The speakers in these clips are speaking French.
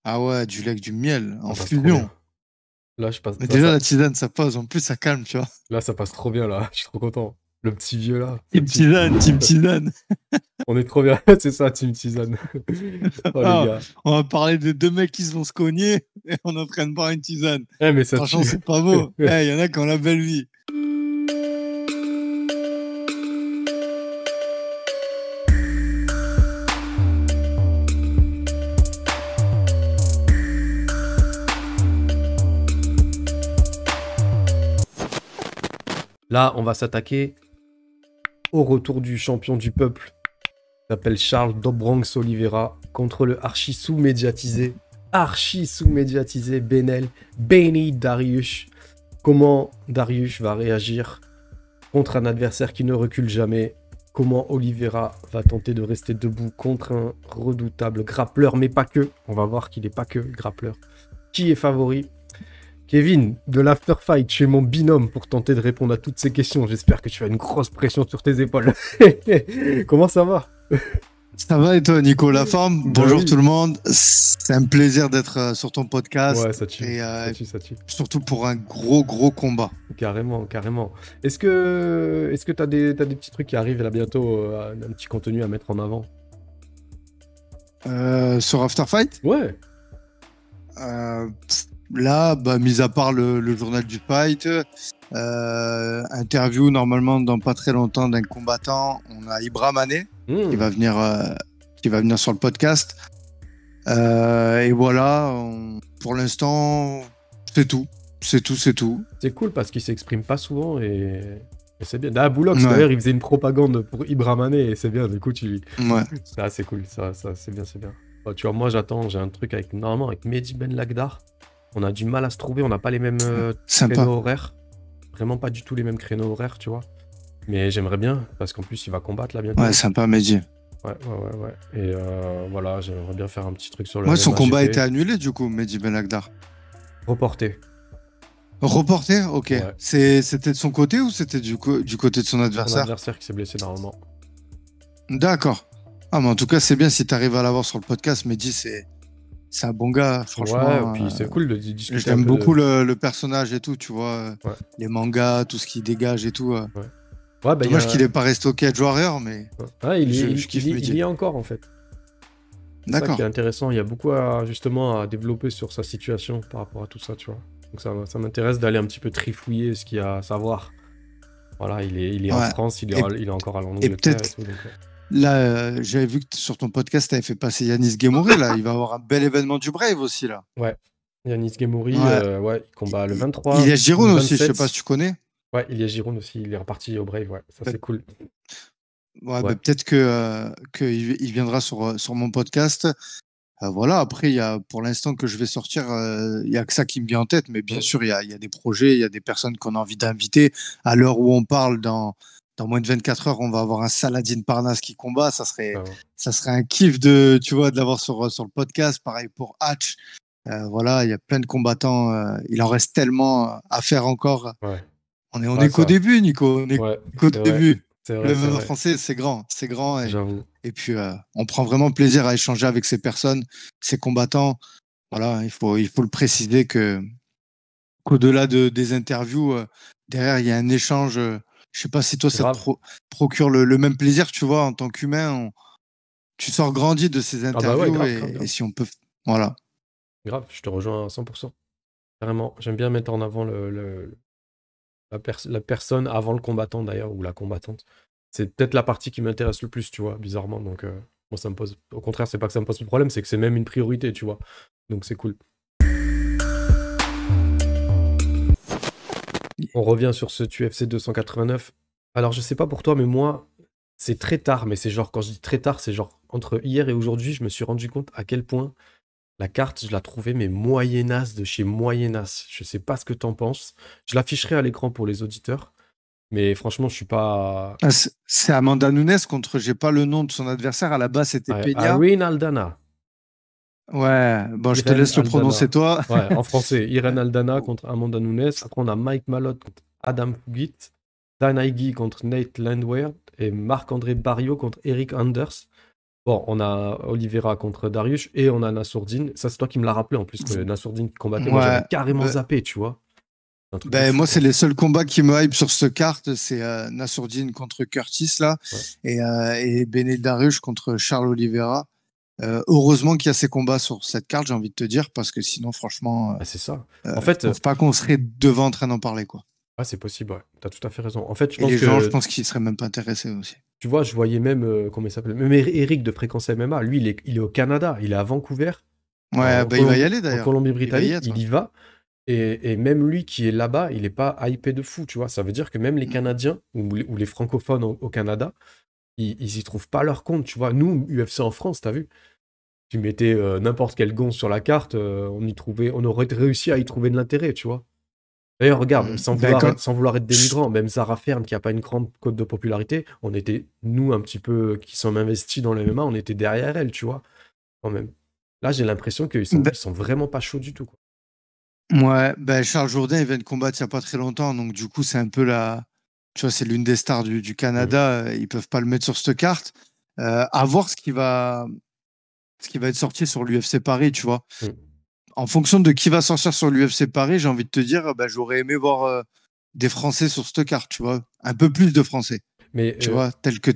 Ah ouais, du lait avec du miel, en Ça passe trop bien. fusion. Là, je passe. Mais déjà, la tisane, ça passe. En plus, ça calme, tu vois. Là, ça passe trop bien, là. Je suis trop content. Le petit vieux, là. Team tisane, team tisane. On est trop bien. C'est ça, Team Tisane. Oh, les Ah, gars. on va parler de deux mecs qui se vont se cogner et on est en train de boire une tisane. Eh, mais ça Franchement, tue. c'est pas beau. Il y en a qui ont la belle vie. Là, on va s'attaquer au retour du champion du peuple. Il s'appelle Charles Dobronx Oliveira contre le archi sous-médiatisé Benny Dariush. Comment Dariush va réagir contre un adversaire qui ne recule jamais? Comment Oliveira va tenter de rester debout contre un redoutable grappleur, mais pas que. On va voir qu'il n'est pas que grappleur. Qui est favori? Kevin, de l'Afterfight, tu es mon binôme pour tenter de répondre à toutes ces questions. J'espère que tu as une grosse pression sur tes épaules. Comment ça va? Ça va et toi, Nico, la forme? Bah Bonjour oui. tout le monde. C'est un plaisir d'être sur ton podcast. Ouais, ça tue. Et Ça tue. surtout pour un gros combat. Carrément. Est-ce que t'as des petits trucs qui arrivent là bientôt, un petit contenu à mettre en avant? Sur After Fight? Ouais. Là, bah, mis à part le journal du fight, interview normalement dans pas très longtemps d'un combattant, on a Ibra Mané qui va venir sur le podcast. Et voilà, pour l'instant, c'est tout. C'est tout. C'est cool parce qu'il s'exprime pas souvent et c'est bien. Ah, Boulox, Ouais. d'ailleurs, il faisait une propagande pour Ibra Mané et c'est bien. Du coup, Ouais. Ah, c'est cool. Ça, c'est bien. Bah, tu vois, moi, j'ai un truc normalement avec Mehdi Ben Lagdar. On a du mal à se trouver, on n'a pas les mêmes Sympa. créneaux horaires. Vraiment pas du tout les mêmes créneaux horaires, tu vois. Mais j'aimerais bien, parce qu'en plus, il va combattre là bientôt. Ouais, sympa, Mehdi. Ouais. Et voilà, j'aimerais bien faire un petit truc sur le Ouais, son MMA combat a GP. été annulé du coup, Mehdi Ben Agdar. Reporté. Reporté? Ok. Ouais. C'était de son côté ou c'était du côté de son Son adversaire? adversaire qui s'est blessé normalement. D'accord. Ah, mais en tout cas, c'est bien si tu arrives à l'avoir sur le podcast. Mehdi, c'est un bon gars, franchement. Ouais, puis c'est cool de discuter un J'aime peu beaucoup le personnage et tout, tu vois. Ouais. Les mangas, tout ce qu'il dégage et tout. Ouais, bah, Dommage qu'il n'ait pas resté au Cage Warrior, mais ouais, je kiffe il Mehdi. y est encore, en fait. C'est ça D'accord. qui est intéressant. Il y a beaucoup justement à développer sur sa situation par rapport à tout ça, tu vois. Donc ça m'intéresse d'aller un petit peu trifouiller ce qu'il y a à savoir. Voilà, il est en Ouais. France, il est encore à Et l'Angleterre et peut-être, tout. Donc, là, j'avais vu que sur ton podcast, tu avais fait passer Yanis Gemouri, là. Il va avoir un bel événement du Brave aussi, là. ouais. Yanis Gemouri, Ouais. il combat le Il 23, y a Giroud le aussi, je sais 27. pas si tu connais. Ouais, il y a Giroud aussi, il est reparti au Brave, ouais. Ça, c'est cool. Ouais, Ouais. bah, peut-être que il viendra sur mon podcast. Voilà, après, pour l'instant que je vais sortir, il y a que ça qui me vient en tête, mais bien sûr, il y a des projets, il y a des personnes qu'on a envie d'inviter. À l'heure où on parle, dans moins de 24 heures, on va avoir un Saladin Parnasse qui combat. Ça serait un kiff tu vois, de l'avoir sur le podcast. Pareil pour Hatch. Voilà, il y a plein de combattants. Il en reste tellement à faire encore. Ouais. On est qu'au début, Nico. On est qu'au début. C'est Le vrai. MMA français, c'est grand. J'avoue. Et puis, on prend vraiment plaisir à échanger avec ces personnes, ces combattants. Voilà, il faut le préciser qu'au-delà des interviews, derrière, il y a un échange. Je sais pas si toi, ça te procure le même plaisir, tu vois, en tant qu'humain. Tu sors grandi de ces interviews grave. et si on peut. Voilà. Grave, je te rejoins à 100%. Carrément, j'aime bien mettre en avant la personne avant le combattant d'ailleurs, ou la combattante. C'est peut-être la partie qui m'intéresse le plus, tu vois, bizarrement. Donc, moi, ça me pose. Au contraire, c'est pas que ça me pose le problème, c'est que c'est même une priorité, tu vois. Donc, c'est cool. On revient sur ce UFC 289. Alors, je sais pas pour toi, mais moi, c'est très tard. Mais c'est genre, quand je dis très tard, c'est genre entre hier et aujourd'hui, je me suis rendu compte à quel point la carte, je la trouvais, mais moyennasse de chez moyennasse. Je sais pas ce que t'en penses. Je l'afficherai à l'écran pour les auditeurs. Mais franchement, je suis pas. C'est Amanda Nunes contre, j'ai pas le nom de son adversaire. À la base, c'était Peña. Irene Aldana. Ouais, bon, je te laisse le prononcer, toi. Ouais, en français. Irene Aldana contre Amanda Nunes. Après, on a Mike Malott contre Adam Fugit. Dan Higgy contre Nate Landwehr. Et Marc-André Barrios contre Eric Anders. Bon, on a Oliveira contre Dariush et on a Nassourdine. Ça, c'est toi qui me l'as rappelé en plus, que Nassourdine qui combattait. Moi, j'avais Ouais, carrément zappé, tu vois. C'est un truc de ben, fou, moi, c'est quoi. les seuls combats qui me hype sur cette carte. C'est Nassourdine contre Curtis, là, Ouais. et Benel Dariush contre Charles Oliveira. Heureusement qu'il y a ces combats sur cette carte, j'ai envie de te dire, parce que sinon, franchement, Ah, c'est ça. En je fait, pense pas qu'on serait devant en train d'en parler, quoi. ah, c'est possible, ouais. T'as tout à fait raison. En fait, je Et pense les gens, je que, pense qu'ils seraient même pas intéressés aussi. tu vois, je voyais même, comment il s'appelle? Même Eric de Fréquence MMA, lui, il est au Canada, il est à Vancouver, Ouais, bah, il va y aller En d'ailleurs. Il va y Colombie-Britannique, être. il y va. Et même lui qui est là-bas, il n'est pas hypé de fou, tu vois. Ça veut dire que même les Mm. Canadiens ou les francophones au Canada, ils y trouvent pas leur compte, tu vois. Nous, UFC en France, t'as vu? Tu mettais n'importe quel gonze sur la carte, on aurait réussi à y trouver de l'intérêt, tu vois. D'ailleurs, regarde, D'accord. sans vouloir être dénigrant, même Zara Fern, qui a pas une grande cote de popularité, on était, nous, un petit peu, qui sommes investis dans le MMA, on était derrière elle, tu vois, quand même. Là, j'ai l'impression ils sont vraiment pas chauds du tout, quoi. Ouais, ben Charles Jourdain, il vient de combattre il n'y a pas très longtemps, donc du coup, c'est un peu la. Tu vois, c'est l'une des stars du Mm, Canada. Ils peuvent pas le mettre sur cette carte. À voir ce qui va être sorti sur l'UFC Paris, tu vois. mm. En fonction de qui va sortir sur l'UFC Paris, j'ai envie de te dire, ben, j'aurais aimé voir des Français sur cette carte, tu vois. Un peu plus de Français, Mais, tu vois, tels que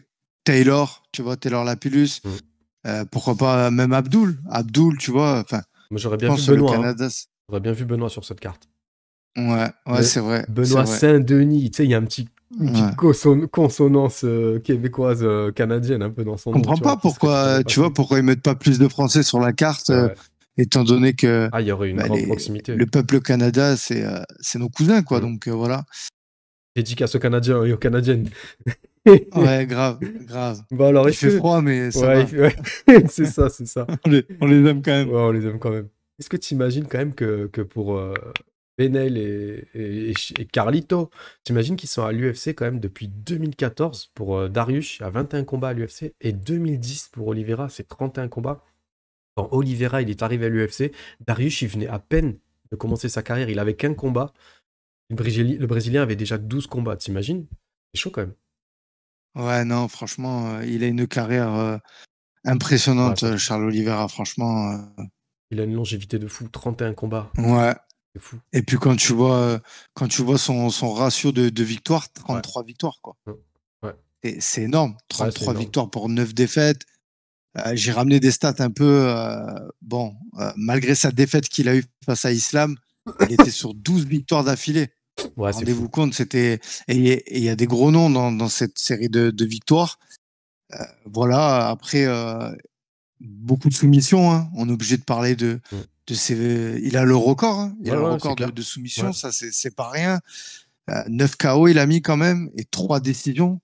Taylor, tu vois, Taylor Lapillus. mm. Pourquoi pas même Abdul. Abdul, tu vois. Enfin, Moi, j'aurais je bien vu pense que le Benoît, hein. Canada. J'aurais bien vu Benoît sur cette carte. Ouais, ouais, c'est vrai, c'est Benoît vrai. Saint-Denis, tu sais, il y a une Ouais. petite consonance québécoise, canadienne un peu dans son Je nom, comprends tu vois, pas qui serait très bien pourquoi, tu vois, passé. pourquoi ils mettent pas plus de Français sur la carte, C'est vrai. étant donné que Ah, il y aurait une bah, grande proximité. le peuple Canada, c'est nos cousins, quoi. Mm. Donc voilà. Dédicace aux Canadiens et aux Canadiennes. Ouais, grave, grave. Bon, alors, Il fait froid, mais ça Ouais, va. ouais. C'est ça, c'est ça. On les aime quand même. Ouais, on les aime quand même. Est-ce que tu imagines quand même que pour Benel et Carlito, tu imagines qu'ils sont à l'UFC quand même depuis 2014 pour Dariush, à 21 combats à l'UFC, et 2010 pour Oliveira, c'est 31 combats. Quand Oliveira il est arrivé à l'UFC, Dariush il venait à peine de commencer sa carrière, il avait qu'un combat. Le Brésilien avait déjà 12 combats, t'imagines? C'est chaud quand même. Ouais, non, franchement, il a une carrière Ouais, c'est un impressionnante, truc de Charles fou. Oliveira, franchement. Il a une longévité de fou, 31 combats, Ouais. c'est fou. Et puis quand tu vois son ratio de victoires, Ouais. 33 victoires, quoi. Mm. Ouais, C'est énorme. ouais, c'est 33 énorme. victoires pour 9 défaites. J'ai ramené des stats un peu. Bon, malgré sa défaite qu'il a eue face à Islam, il était sur 12 victoires d'affilée. Ouais, c'est fou. Rendez-vous compte, c'était. Et il y a des gros noms dans cette série de victoires. Voilà, après, beaucoup de soumissions, hein. On est obligé de parler Mm. de ses. Il a le record, hein. Il Ouais, a le ouais, c'est record clair. de soumission, Ouais. ça, c'est pas rien. 9 KO, il a mis quand même, et 3 décisions.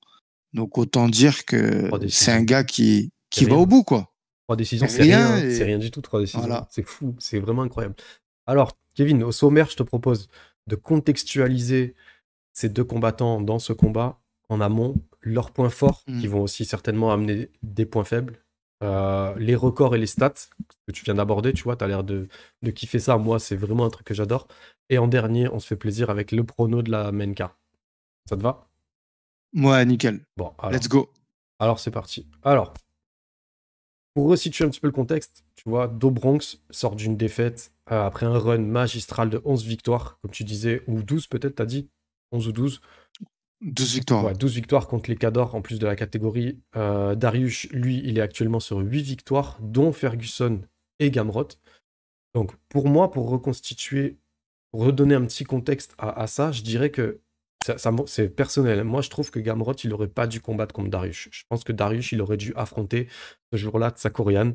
Donc autant dire que Trois c'est un décisions. gars C'est qui va au rien. bout, quoi. Trois décisions, c'est rien, Rien hein. C'est et rien du tout, trois décisions. voilà. C'est fou. C'est vraiment incroyable. Alors, Kevin, au sommaire, je te propose de contextualiser ces deux combattants dans ce combat en amont, leurs points forts, qui Mm. vont aussi certainement amener des points faibles, les records et les stats que tu viens d'aborder, tu vois, tu as l'air de kiffer ça. Moi, c'est vraiment un truc que j'adore. Et en dernier, on se fait plaisir avec le prono de la main card. Ça te va? Ouais, nickel. Bon, Let's go. alors c'est parti. Alors, pour resituer un petit peu le contexte, tu vois, Do Bronx sort d'une défaite après un run magistral de 11 victoires, comme tu disais, ou 12 peut-être, t'as dit 11 ou 12. 12 victoires. Ouais, 12 victoires contre les Cadors en plus de la catégorie. Dariush, lui, il est actuellement sur 8 victoires, dont Ferguson et Gamrot. Donc pour moi, pour reconstituer, pour redonner un petit contexte à ça, je dirais que c'est personnel. Moi, je trouve que Gamrot, il aurait pas dû combattre contre Dariush. Je pense que Dariush, il aurait dû affronter ce jour-là Tsakorian.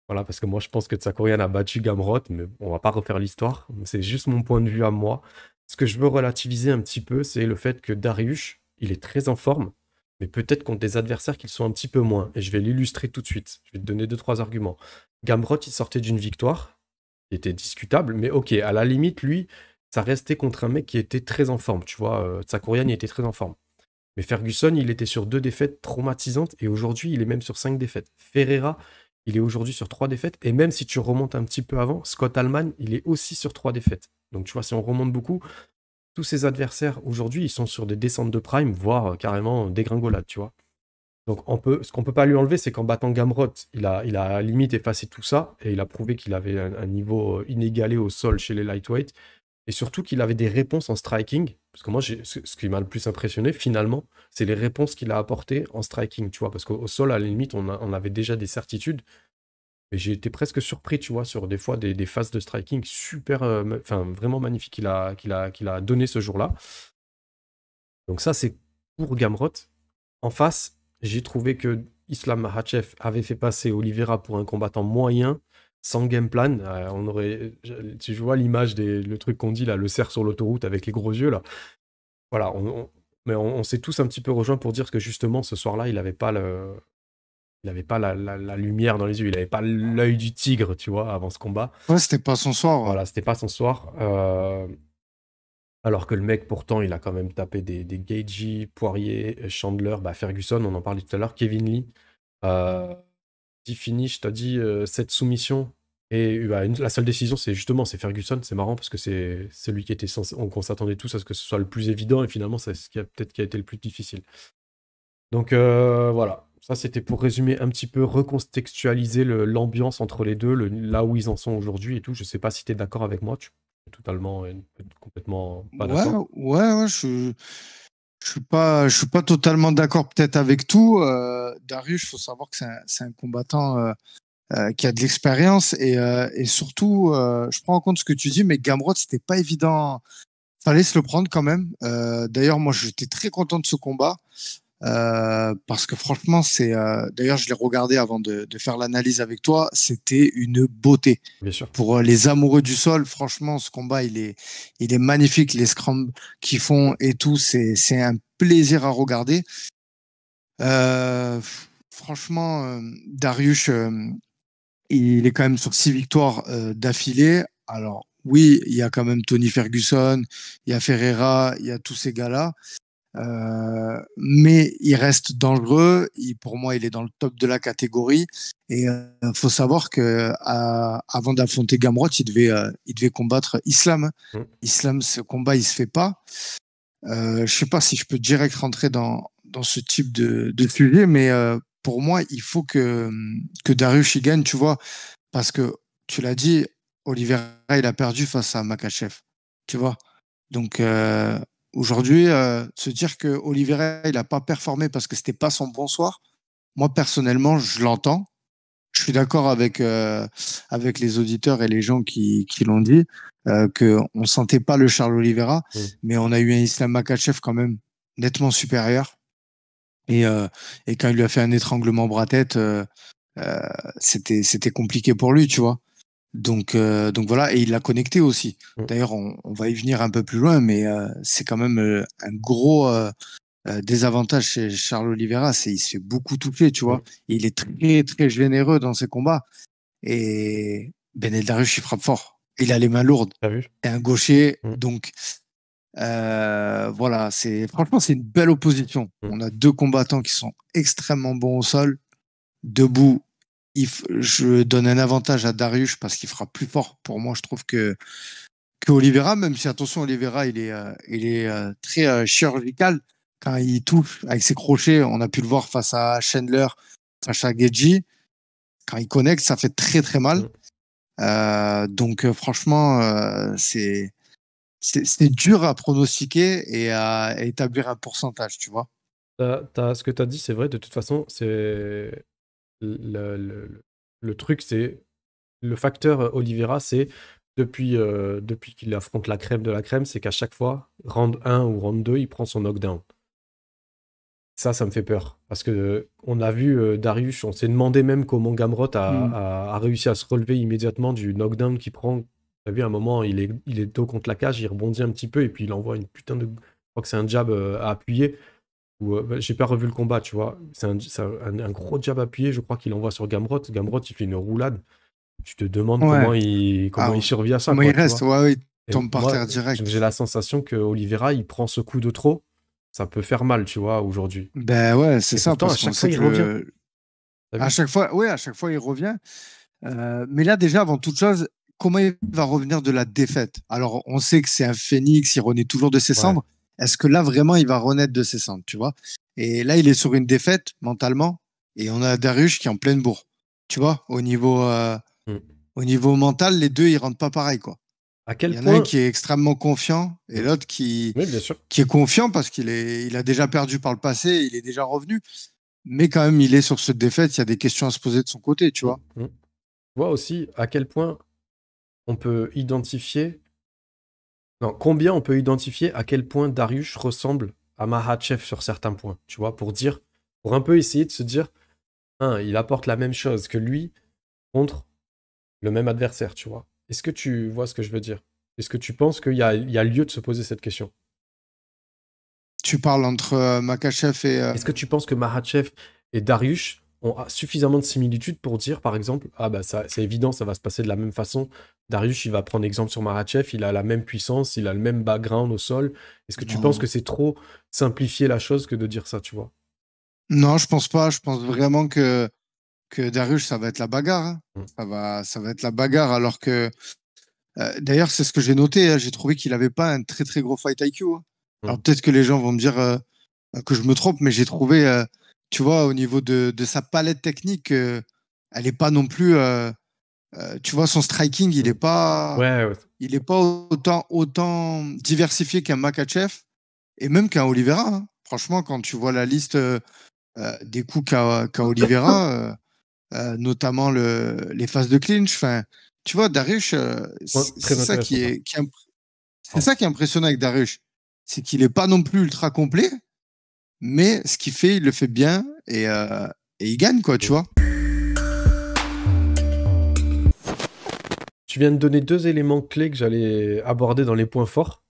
Voilà, parce que moi, je pense que Tsakorian a battu Gamrot, mais on va pas refaire l'histoire. C'est juste mon point de vue à moi. Ce que je veux relativiser un petit peu, c'est le fait que Dariush, il est très en forme, mais peut-être contre des adversaires qui le sont un petit peu moins. Et je vais l'illustrer tout de suite. Je vais te donner deux, trois arguments. Gamrot, il sortait d'une victoire qui était discutable, mais ok, à la limite, lui, ça restait contre un mec qui était très en forme, tu vois. Tsakorian, il était très en forme. Mais Ferguson, il était sur 2 défaites traumatisantes et aujourd'hui, il est même sur 5 défaites. Ferreira, il est aujourd'hui sur 3 défaites. Et même si tu remontes un petit peu avant, Scott Allman, il est aussi sur 3 défaites. Donc tu vois, si on remonte beaucoup, tous ces adversaires aujourd'hui, ils sont sur des descentes de prime, voire carrément dégringolade, tu vois. Donc, ce qu'on peut pas lui enlever, c'est qu'en battant Gamrot, il a limite effacé tout ça et il a prouvé qu'il avait un niveau inégalé au sol chez les lightweight et surtout qu'il avait des réponses en striking. Parce que moi, ce qui m'a le plus impressionné, finalement, c'est les réponses qu'il a apportées en striking, tu vois. Parce qu'au sol, à la limite, on avait déjà des certitudes. Et j'ai été presque surpris, tu vois, sur des fois des phases de striking super, enfin, vraiment magnifiques qu'il a donné ce jour-là. Donc ça, c'est pour Gamrot. En face, j'ai trouvé que Islam Makhachev avait fait passer Oliveira pour un combattant moyen, sans game plan. Si je vois l'image, le truc qu'on dit là, le cerf sur l'autoroute avec les gros yeux là. Voilà, mais on s'est tous un petit peu rejoints pour dire que justement, ce soir-là, il n'avait pas la lumière dans les yeux, il n'avait pas l'œil du tigre, tu vois, avant ce combat. Ouais, c'était pas son soir. Voilà, c'était pas son soir. Alors que le mec, pourtant, il a quand même tapé des Gaethje, Poirier, Chandler, Ferguson, on en parlait tout à l'heure, Kevin Lee. 10 finish, t'as dit 7 soumissions. Et la seule décision, c'est Ferguson. C'est marrant parce que c'est celui qui était censé. On s'attendait tous à ce que ce soit le plus évident et finalement, c'est ce qui a peut-être qui a été le plus difficile. Donc voilà. Ça, c'était pour résumer un petit peu, recontextualiser l'ambiance entre les deux, là où ils en sont aujourd'hui et tout. Je sais pas si tu es d'accord avec moi. Tu es totalement, complètement pas d'accord. Ouais, je suis pas totalement d'accord peut-être avec tout. Darius, il faut savoir que c'est un combattant qui a de l'expérience et surtout, je prends en compte ce que tu dis, mais Gamrot, c'était pas évident. Fallait se le prendre quand même. D'ailleurs, moi, j'étais très content de ce combat. Parce que franchement, d'ailleurs, je l'ai regardé avant de faire l'analyse avec toi. C'était une beauté. Bien sûr. Pour les amoureux du sol, franchement, ce combat, il est magnifique. Les scrums qu'ils font et tout, c'est un plaisir à regarder. Franchement, Darius, il est quand même sur 6 victoires d'affilée. Alors, oui, il y a quand même Tony Ferguson, il y a Ferreira, il y a tous ces gars-là. Mais il reste dangereux. Pour moi, il est dans le top de la catégorie. Et faut savoir que avant d'affronter Gamrot, il devait combattre Islam. Islam, ce combat, il se fait pas. Je sais pas si je peux direct rentrer dans ce type de sujet, mais pour moi, il faut que Darius y gagne, tu vois, parce que tu l'as dit, Oliveira, il a perdu face à Makhachev, tu vois. Donc aujourd'hui, se dire que Oliveira, il n'a pas performé parce que c'était pas son bon soir, moi personnellement, je l'entends. Je suis d'accord avec les auditeurs et les gens qui l'ont dit, qu'on ne sentait pas le Charles Oliveira, mais on a eu un Islam Makhachev quand même nettement supérieur. Et quand il lui a fait un étranglement bras-tête, c'était compliqué pour lui, tu vois. Donc voilà, et il l'a connecté aussi. D'ailleurs, on va y venir un peu plus loin, mais c'est quand même un gros désavantage chez Charles Oliveira, c'est il se fait beaucoup toucher, tu vois. Il est très très généreux dans ses combats. Et Benel Dariush, il frappe fort. Il a les mains lourdes. T'as vu? C'est un gaucher, donc voilà, franchement c'est une belle opposition. On a deux combattants qui sont extrêmement bons au sol, debout. Je donne un avantage à Dariush parce qu'il frappe plus fort. Pour moi, je trouve que Oliveira, même si attention, Oliveira, il est très chirurgical quand il touche avec ses crochets. On a pu le voir face à Chandler, face à Gaethje. Quand il connecte, ça fait très très mal. Donc franchement, c'est dur à pronostiquer et à établir un pourcentage, tu vois. Ce que tu as dit, c'est vrai. De toute façon, c'est le truc, c'est le facteur Oliveira, c'est depuis qu'il affronte la crème de la crème, c'est qu'à chaque fois, round 1 ou round 2, il prend son knockdown. Ça me fait peur. Parce que on a vu Dariush, on s'est demandé même comment Gamrot a réussi à se relever immédiatement du knockdown qu'il prend. T'as vu, à un moment, il est dos contre la cage, il rebondit un petit peu et puis il envoie une putain de. Je crois que c'est un jab à appuyer. J'ai pas revu le combat, tu vois. C'est un gros jab appuyé, je crois qu'il envoie sur Gamrot. Gamrot, il fait une roulade. Tu te demandes comment il survit à ça, comment quoi, il reste, tu vois. ouais, il tombe par terre direct. J'ai la sensation que Oliveira, il prend ce coup de trop. Ça peut faire mal, tu vois, aujourd'hui. Ben ouais, c'est ça. Pourtant, parce à chaque qu'on fois, sait il que revient. à chaque fois, il revient. Mais là, déjà, avant toute chose, comment il va revenir de la défaite? Alors, on sait que c'est un phénix, il renaît toujours de ses cendres. Est-ce que là, vraiment, il va renaître de ses cendres, tu vois? Et là, il est sur une défaite mentalement. Et on a Dariush qui est en pleine bourre. Tu vois, Mm. au niveau mental, les deux, ils rentrent pas pareil, quoi. À Il quel y en a un point. qui est extrêmement confiant et Mm. l'autre Oui, bien sûr. qui est confiant parce il a déjà perdu par le passé, il est déjà revenu. Mais quand même, il est sur cette défaite. Il y a des questions à se poser de son côté, tu Mm. vois. Mm. Tu vois aussi à quel point on peut identifier. Non, combien on peut identifier à quel point Dariush ressemble à Makhachev sur certains points, tu vois, pour un peu essayer de se dire, hein, il apporte la même chose que lui contre le même adversaire, tu vois. Est-ce que tu vois ce que je veux dire? Est-ce que tu penses qu'il y a lieu de se poser cette question? Tu parles entre Makachev et. Est-ce que tu penses que Makhachev et Dariush ont suffisamment de similitudes pour dire, par exemple, ah bah ça, c'est évident, ça va se passer de la même façon. Dariush, il va prendre exemple sur Makhachev, il a la même puissance, il a le même background au sol. Est-ce que tu penses que Non. c'est trop simplifier la chose que de dire ça, tu vois? Non, je pense pas. Je pense vraiment que Dariush, ça va être la bagarre, hein. Mm. Ça va être la bagarre. Alors que. D'ailleurs, c'est ce que j'ai noté, hein. J'ai trouvé qu'il avait pas un très très gros fight IQ, hein. Alors Mm. peut-être que les gens vont me dire que je me trompe, mais j'ai trouvé, tu vois, au niveau de sa palette technique, elle est pas non plus. Tu vois, son striking, Mm. Ouais, ouais. il est pas autant diversifié qu'un Makachev et même qu'un Oliveira, hein. Franchement, quand tu vois la liste des coups qu'a Oliveira, notamment les phases de clinch, enfin, tu vois, Dariush, Ouais, très intéressant ça. c'est Pardon. ça qui est impressionnant avec Dariush, c'est qu'il est pas non plus ultra complet, mais ce qu'il fait, il le fait bien et il gagne, quoi, tu Mm. vois. Tu viens de donner deux éléments clés que j'allais aborder dans les points forts.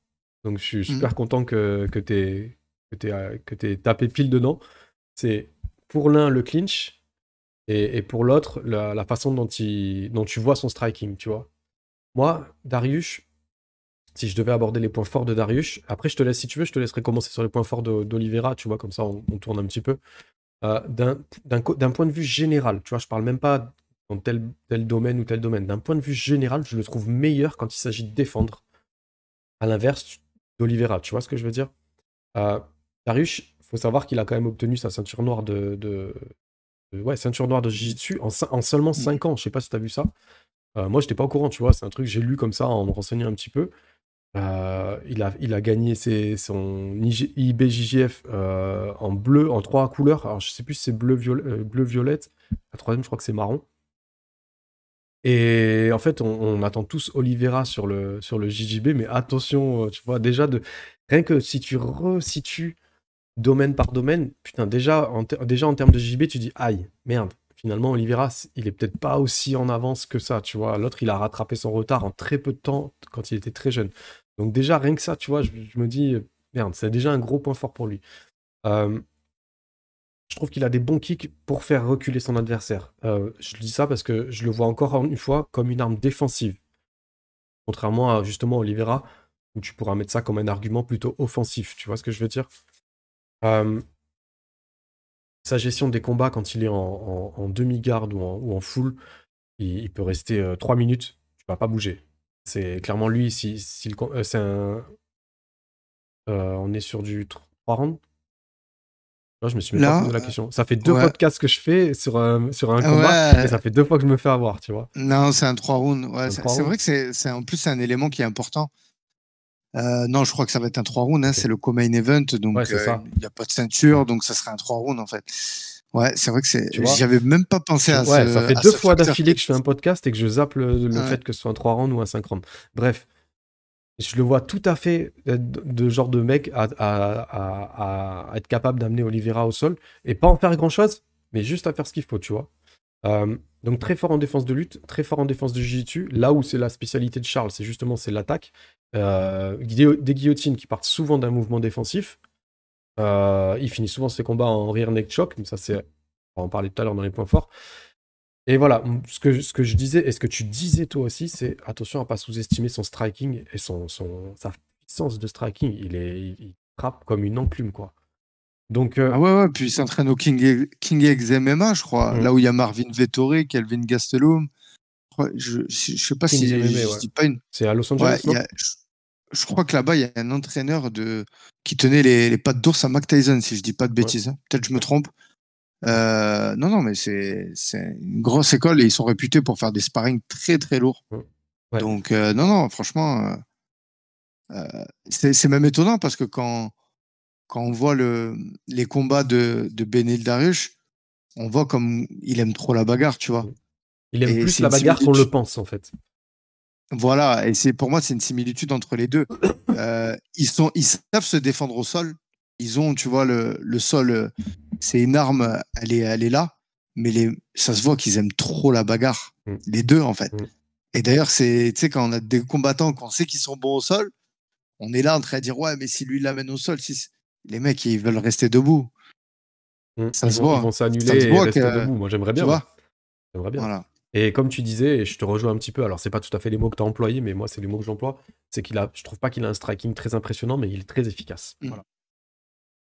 Donc je suis Mm. super content que t'aies tapé pile dedans. C'est pour l'un le clinch et pour l'autre la façon dont tu vois son striking, tu vois. Moi, Dariush, si je devais aborder les points forts de Dariush, après je te laisse, si tu veux, je te laisserai commencer sur les points forts d'Oliveira, tu vois, comme ça on tourne un petit peu. D'un point de vue général, tu vois, je parle même pas dans tel domaine ou tel domaine. D'un point de vue général, je le trouve meilleur quand il s'agit de défendre. À l'inverse d'Oliveira, tu vois ce que je veux dire? Euh, Dariush, faut savoir qu'il a quand même obtenu sa ceinture noire ouais, ceinture noire de Jiu-Jitsu en seulement Mm. 5 ans. Je sais pas si tu as vu ça. Moi, j'étais pas au courant, tu vois. C'est un truc que j'ai lu comme ça en me renseignant un petit peu. Il a gagné son IBJJF en bleu, en 3 couleurs. Alors, je sais plus si c'est bleu-violette. La troisième, je crois que c'est marron. Et en fait, on attend tous Oliveira sur le JJB, mais attention, tu vois, rien que si tu resitues domaine par domaine, putain, déjà en termes de JB, tu dis aïe, merde. Finalement, Oliveira, il est peut-être pas aussi en avance que ça, tu vois. L'autre, il a rattrapé son retard en très peu de temps quand il était très jeune. Donc déjà, rien que ça, tu vois, je me dis, merde, c'est déjà un gros point fort pour lui. Euh, je trouve qu'il a des bons kicks pour faire reculer son adversaire. Je dis ça parce que je le vois encore une fois comme une arme défensive. Contrairement à justement Oliveira, où tu pourras mettre ça comme un argument plutôt offensif. Tu vois ce que je veux dire? Euh, Sa gestion des combats quand il est en demi-garde ou en full, il peut rester 3 minutes, tu vas pas bouger. C'est clairement lui, si c'est on est sur du 3 rounds. Moi, je me suis même pas posé Là, la question. Ça fait deux ouais, podcasts que je fais sur un combat et ça ouais, fait 2 fois que je me fais avoir, tu vois. non, c'est un 3 rounds. Ouais, Un 3 c'est rounds? vrai que en plus, c'est un élément qui est important. Non, je crois que ça va être un 3 rounds, hein, Ok. c'est le co-main event, Ouais, donc c'est ça. il n'y a pas de Mm. ceinture, donc ça sera un 3 rounds en fait. Ouais, c'est vrai que Tu vois? j'avais même pas pensé Ouais, ça fait à deux ce fois facteur d'affilée qui que je fais un podcast et que je zappe le ouais. fait que ce soit un 3 rounds ou un 5 rounds. Bref, je le vois tout à fait de genre de mec à être capable d'amener Oliveira au sol et pas en faire grand-chose, mais juste à faire ce qu'il faut, tu vois. Donc très fort en défense de lutte, très fort en défense de jiu-jitsu. Là où c'est la spécialité de Charles, c'est l'attaque. Des guillotines qui partent souvent d'un mouvement défensif. Il finit souvent ses combats en rear neck choke, mais ça c'est, on va en parler tout à l'heure dans les points forts. Et voilà, ce que je disais, et ce que tu disais toi aussi, c'est attention à pas sous-estimer son striking et sa puissance de striking. Il frappe comme une enclume, quoi. Donc, Ah ouais, ouais, puis il s'entraîne au King X MMA, je crois, mm, là où il y a Marvin Vettori, Kelvin Gastelum. Je sais pas Kings si MMA, je ouais. dis pas une. C'est à Los Ouais, Angeles, il y non? a je crois que là-bas, il y a un entraîneur qui tenait les pattes d'ours à Mike Tyson, si je dis pas de Ouais. bêtises, hein. Peut-être je me trompe. Non, non, mais c'est une grosse école et ils sont réputés pour faire des sparring très, très lourds. Ouais. Donc, non, non, franchement, c'est même étonnant parce que quand on voit les combats de Benil Dariush, on voit comme il aime trop la bagarre, tu vois. Il aime Et plus c'est la une bagarre qu'on le similitude. pense, en fait. Voilà, et pour moi, c'est une similitude entre les deux. Ils savent se défendre au sol. Ils ont, tu vois, le sol, c'est une arme, elle est là. Mais ça se voit qu'ils aiment trop la bagarre. Mm. Les deux, en fait. Mm. Et d'ailleurs, tu sais, quand on a des combattants, qu'on sait qu'ils sont bons au sol, on est là en train de dire, ouais, mais si lui l'amène au sol, les mecs, ils veulent rester debout. Ça Ils se vont, ils vont voit. s'annuler Ça se et voit rester que, debout. Moi, j'aimerais tu bien, moi. vois, J'aimerais bien. voilà. Et comme tu disais, et je te rejoins un petit peu, alors c'est pas tout à fait les mots que tu as employés, mais moi, c'est les mots que j'emploie, c'est je trouve pas qu'il a un striking très impressionnant, mais il est très efficace. Mm. Voilà.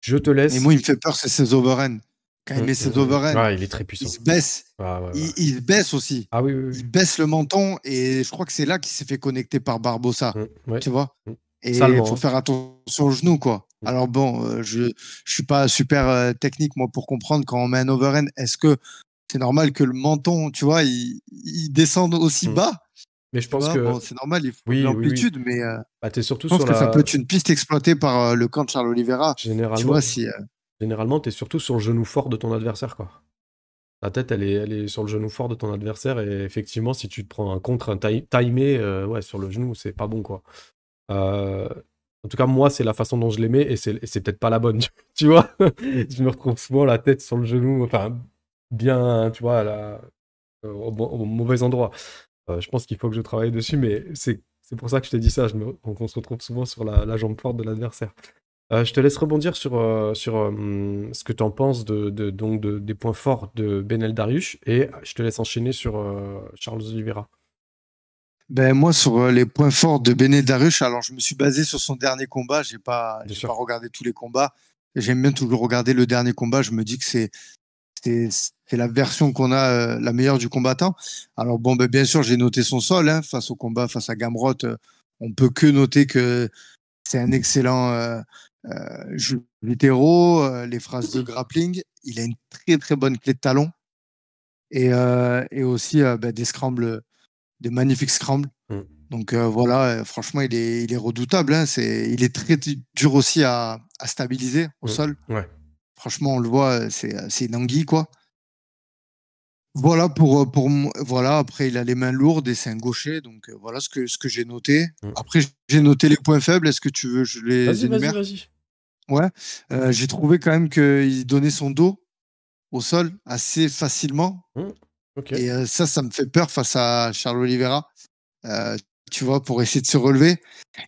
Je te Et laisse. moi, il me fait peur, c'est ses overhands. Quand il met ses overhands, Ouais, il est très il puissant. se baisse. Ouais, ouais, ouais. Il se baisse aussi. Ah oui, oui, oui. Il baisse le menton et je crois que c'est là qu'il s'est fait connecter par Barbossa. Ouais. Tu vois? Et il faut Salement, faire attention aux genoux, quoi. hein. Alors bon, je suis pas super technique, moi, pour comprendre quand on met un overhand, est-ce que c'est normal que le menton, tu vois, il descende aussi bas? Mais je Tu pense vois? que Bon, c'est normal, il faut de oui, oui, oui. l'amplitude, mais Bah, t'es je surtout pense sur que ça peut la. être une piste exploitée par le camp de Charles Oliveira. Tu vois, Généralement, si. généralement, t'es surtout sur le genou fort de ton adversaire, quoi. Ta tête, elle est sur le genou fort de ton adversaire, et effectivement, si tu te prends un contre, timé, ouais, sur le genou, c'est pas bon, quoi. Euh, En tout cas, moi, c'est la façon dont je l'aimais, et c'est peut-être pas la bonne, tu vois. Je me retrouve souvent la tête sur le genou, enfin, bien, tu vois, au mauvais endroit. Je pense qu'il faut que je travaille dessus, mais c'est pour ça que je t'ai dit ça. Donc, on se retrouve souvent sur la jambe forte de l'adversaire. Je te laisse rebondir sur ce que tu en penses des points forts de Benel Dariush, et je te laisse enchaîner sur Charles Oliveira. Ben moi, sur les points forts de Benet Darush, alors je me suis basé sur son dernier combat. Bien J'ai pas sûr. regardé tous les combats. J'aime bien toujours regarder le dernier combat. Je me dis que c'est la version qu'on a, la meilleure du combattant. Alors bon, ben bien sûr, j'ai noté son sol, hein, face au combat, face à Gamrot. On peut que noter que c'est un excellent jeu latéraux, les phrases de grappling. Il a une très très bonne clé de talon et aussi ben, des scrambles, des magnifiques scrambles. Mm. Donc voilà, franchement, il est redoutable, hein. Il est très dur aussi à stabiliser au sol. Ouais. Franchement, on le voit, c'est une anguille, quoi. Voilà voilà. Après, il a les mains lourdes et c'est un gaucher. Donc voilà ce que j'ai noté. Mm. Après, j'ai noté les points faibles. Est-ce que tu veux que je les Vas-y, vas-y, énumère? vas-y. Ouais. J'ai trouvé quand même qu'il donnait son dos au sol assez facilement. Ok. Et ça me fait peur face à Charles Oliveira. Euh, tu vois, pour essayer de se relever.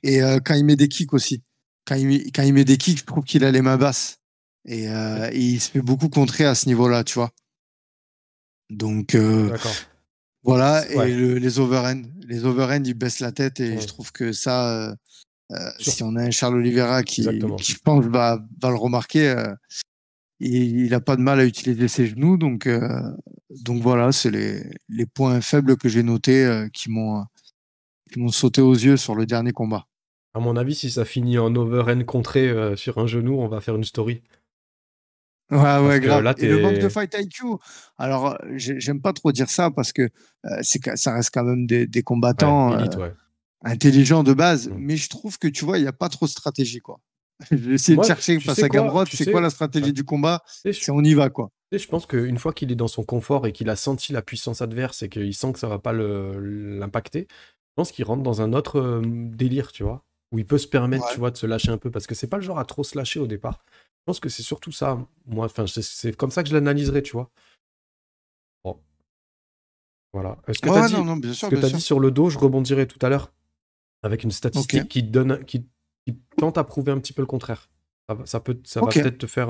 Et quand il met des kicks aussi. Quand il met des kicks, je trouve qu'il a les mains basses. Et il se fait beaucoup contrer à ce niveau-là, tu vois. Donc D'accord. voilà, et Ouais. les overhands. Les overhands, ils baissent la tête et je Mm. trouve que ça, Sur- si on a un Charles Oliveira Exactement. qui je pense, va le remarquer, il n'a pas de mal à utiliser ses genoux. Donc voilà, c'est les points faibles que j'ai notés qui m'ont sauté aux yeux sur le dernier combat. À mon avis, si ça finit en overhand contré sur un genou, on va faire une story. Ouais, Parce ouais, que grave. là, Et le manque de t'es. fight IQ. Alors, j'aime pas trop dire ça parce que ça reste quand même des Ouais, combattants élite, ouais. intelligents de base. Mm. Mais je trouve que, tu vois, il n'y a pas trop de stratégie, quoi. J'ai essayé de Moi, chercher tu face sais à quoi? Gamrot, Tu c'est quoi sais. la Ouais. stratégie du combat? Tu sais, C'est on y va, quoi. je pense qu'une fois qu'il est dans son confort et qu'il a senti la puissance adverse et qu'il sent que ça va pas l'impacter, je pense qu'il rentre dans un autre délire, tu vois, où il peut se permettre, tu Ouais. vois, de se lâcher un peu, parce que c'est pas le genre à trop se lâcher au départ. Je pense que c'est surtout ça, moi, enfin, c'est comme ça que je l'analyserais, tu vois. Bon, voilà. Ouais, ouais, non, non, bien Ce sûr, que bien t'as dit sûr. sur le dos, je rebondirai tout à l'heure avec une Ok. statistique qui tente à prouver un petit peu le contraire. Ça va Ok. peut-être te faire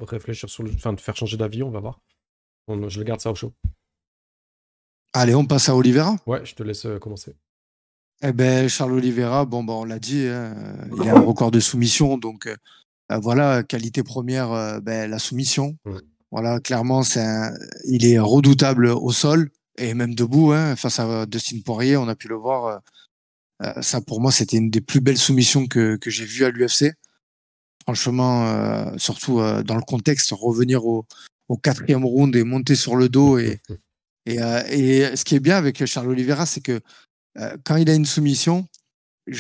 réfléchir enfin, te faire changer d'avis, on va voir. Je le garde ça au chaud. Allez, on passe à Oliveira. Ouais, je te laisse commencer. Eh ben, Charles Oliveira, bon, bah, on l'a dit, hein, il a un record de soumission. Donc, voilà, qualité première, ben, la soumission. Mm. Voilà, clairement, il est redoutable au sol et même debout, hein, face à Dustin Poirier. On a pu le voir Ça, pour moi, c'était une des plus belles soumissions que j'ai vues à l'UFC. Franchement, surtout dans le contexte, revenir au quatrième round et monter sur le dos. Et ce qui est bien avec Charles Oliveira, c'est que quand il a une soumission,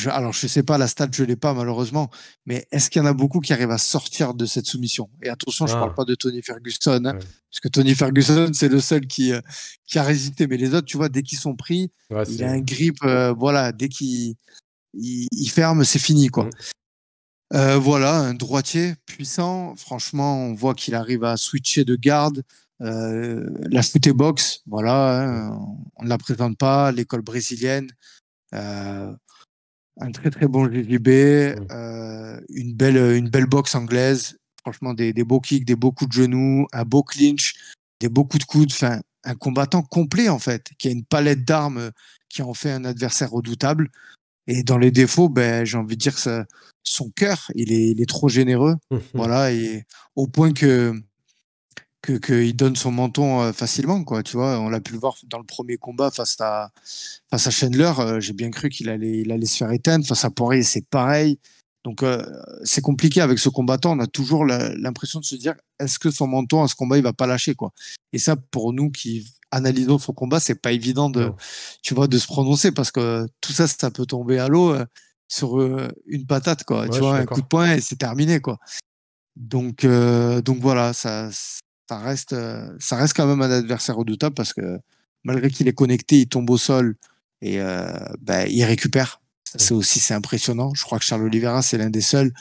alors je sais pas, la stat, je l'ai pas malheureusement, mais est-ce qu'il y en a beaucoup qui arrivent à sortir de cette soumission? Et attention, je parle Ah, pas de Tony Ferguson, hein, ouais. parce que Tony Ferguson, c'est le seul qui a résisté. Mais les autres, tu vois, dès qu'ils sont pris, Ouais, il a c'est. un grip, voilà, dès qu'il ferme, c'est fini, quoi. Mm. Voilà, un droitier puissant. Franchement, on voit qu'il arrive à switcher de garde. La foot box, voilà, Mm. hein, on ne la présente pas. L'école brésilienne, euh, un très très bon JJB, Mm. une belle boxe anglaise. Franchement, des beaux kicks, des beaux coups de genoux, un beau clinch, des beaux coups de coude. Enfin, un combattant complet en fait, qui a une palette d'armes qui en fait un adversaire redoutable. Et dans les défauts, ben, j'ai envie de dire que son cœur, il est trop généreux. Mm. Voilà, et au point qu'il donne son menton facilement, quoi. Tu vois, on l'a pu le voir dans le premier combat face à Chandler. J'ai bien cru il allait se faire éteindre. Face à Poirier, c'est pareil. Donc, c'est compliqué avec ce combattant. On a toujours l'impression de se dire, est-ce que son menton à ce combat, il va pas lâcher, quoi. Et ça, pour nous qui analysons son combat, c'est pas évident de, Non. tu vois, de se prononcer parce que tout ça, ça peut tomber à l'eau sur une patate, quoi. Ouais, Tu je suis vois, un coup de d'accord. poing et c'est terminé, quoi. Donc voilà, ça reste quand même un adversaire redoutable parce que malgré qu'il est connecté, il tombe au sol et bah, il récupère. Ça, Mm. c'est impressionnant. Je crois que Charles Oliveira, c'est l'un des seuls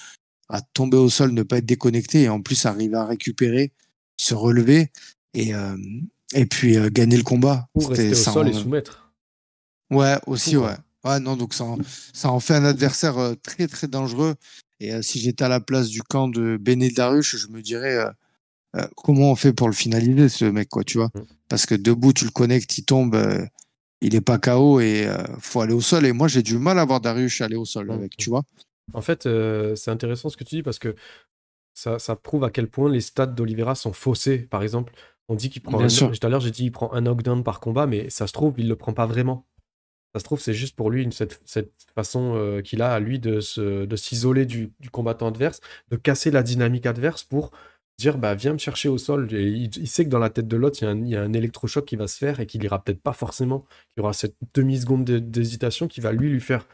à tomber au sol, ne pas être déconnecté et en plus arriver à récupérer, se relever et, euh, et puis gagner le combat. Ou C'était rester au ça. sol et soumettre. Ouais, C'est fou, aussi, ouais. quoi. Ouais, non, donc ça en fait un adversaire très, très dangereux. Et si j'étais à la place du camp de Benel Dariush, je me dirais comment on fait pour le finaliser, ce mec, quoi, tu vois? Mm. Parce que debout, tu le connectes, il tombe, il est pas KO et faut aller au sol. Et moi, j'ai du mal à voir Dariush aller au sol Mm. avec, Mm. tu vois? En fait, c'est intéressant ce que tu dis parce que ça prouve à quel point les stats d'Oliveira sont faussés. Par exemple, on dit qu'il prend Bien un. sûr. Tout à l'heure, j'ai dit qu'il prend un knockdown par combat, mais ça se trouve, il le prend pas vraiment. Ça se trouve, c'est juste pour lui cette façon qu'il a à lui de s'isoler du combattant adverse, de casser la dynamique adverse pour dire bah viens me chercher au sol. Et il sait que dans la tête de l'autre, il y a un électrochoc qui va se faire et qu'il ira peut-être pas forcément. Il y aura cette demi-seconde d'hésitation qui va lui faire.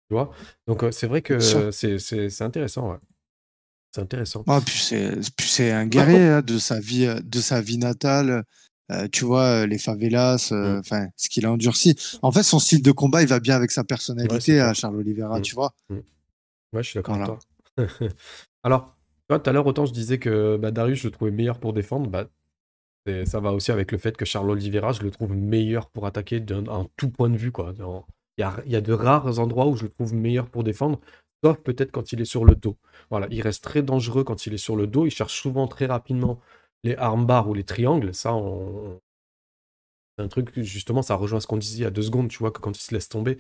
Tu vois? Donc c'est vrai Bien sûr. que c'est intéressant, ouais. C'est intéressant. Ah, puis c'est un guerrier hein, de sa vie natale. Tu vois, les favelas, Mm. enfin, ce qu'il a endurci. En fait, son style de combat, il va bien avec sa Ouais, c'est personnalité à clair. Charles Oliveira, Mm. tu vois? Mm. Ouais, je suis d'accord avec Voilà. toi. Alors, tu vois, tout à l'heure, autant je disais que bah, Darius, je le trouvais meilleur pour défendre, bah, ça va aussi avec le fait que Charles Oliveira, je le trouve meilleur pour attaquer d'un tout point de vue, quoi. Il y a de rares endroits où je le trouve meilleur pour défendre, sauf peut-être quand il est sur le dos. Voilà, il reste très dangereux quand il est sur le dos. Il cherche souvent très rapidement les armbars ou les triangles. Ça, c'est un truc, justement, ça rejoint ce qu'on disait il y a 2 secondes, tu vois, que quand il se laisse tomber,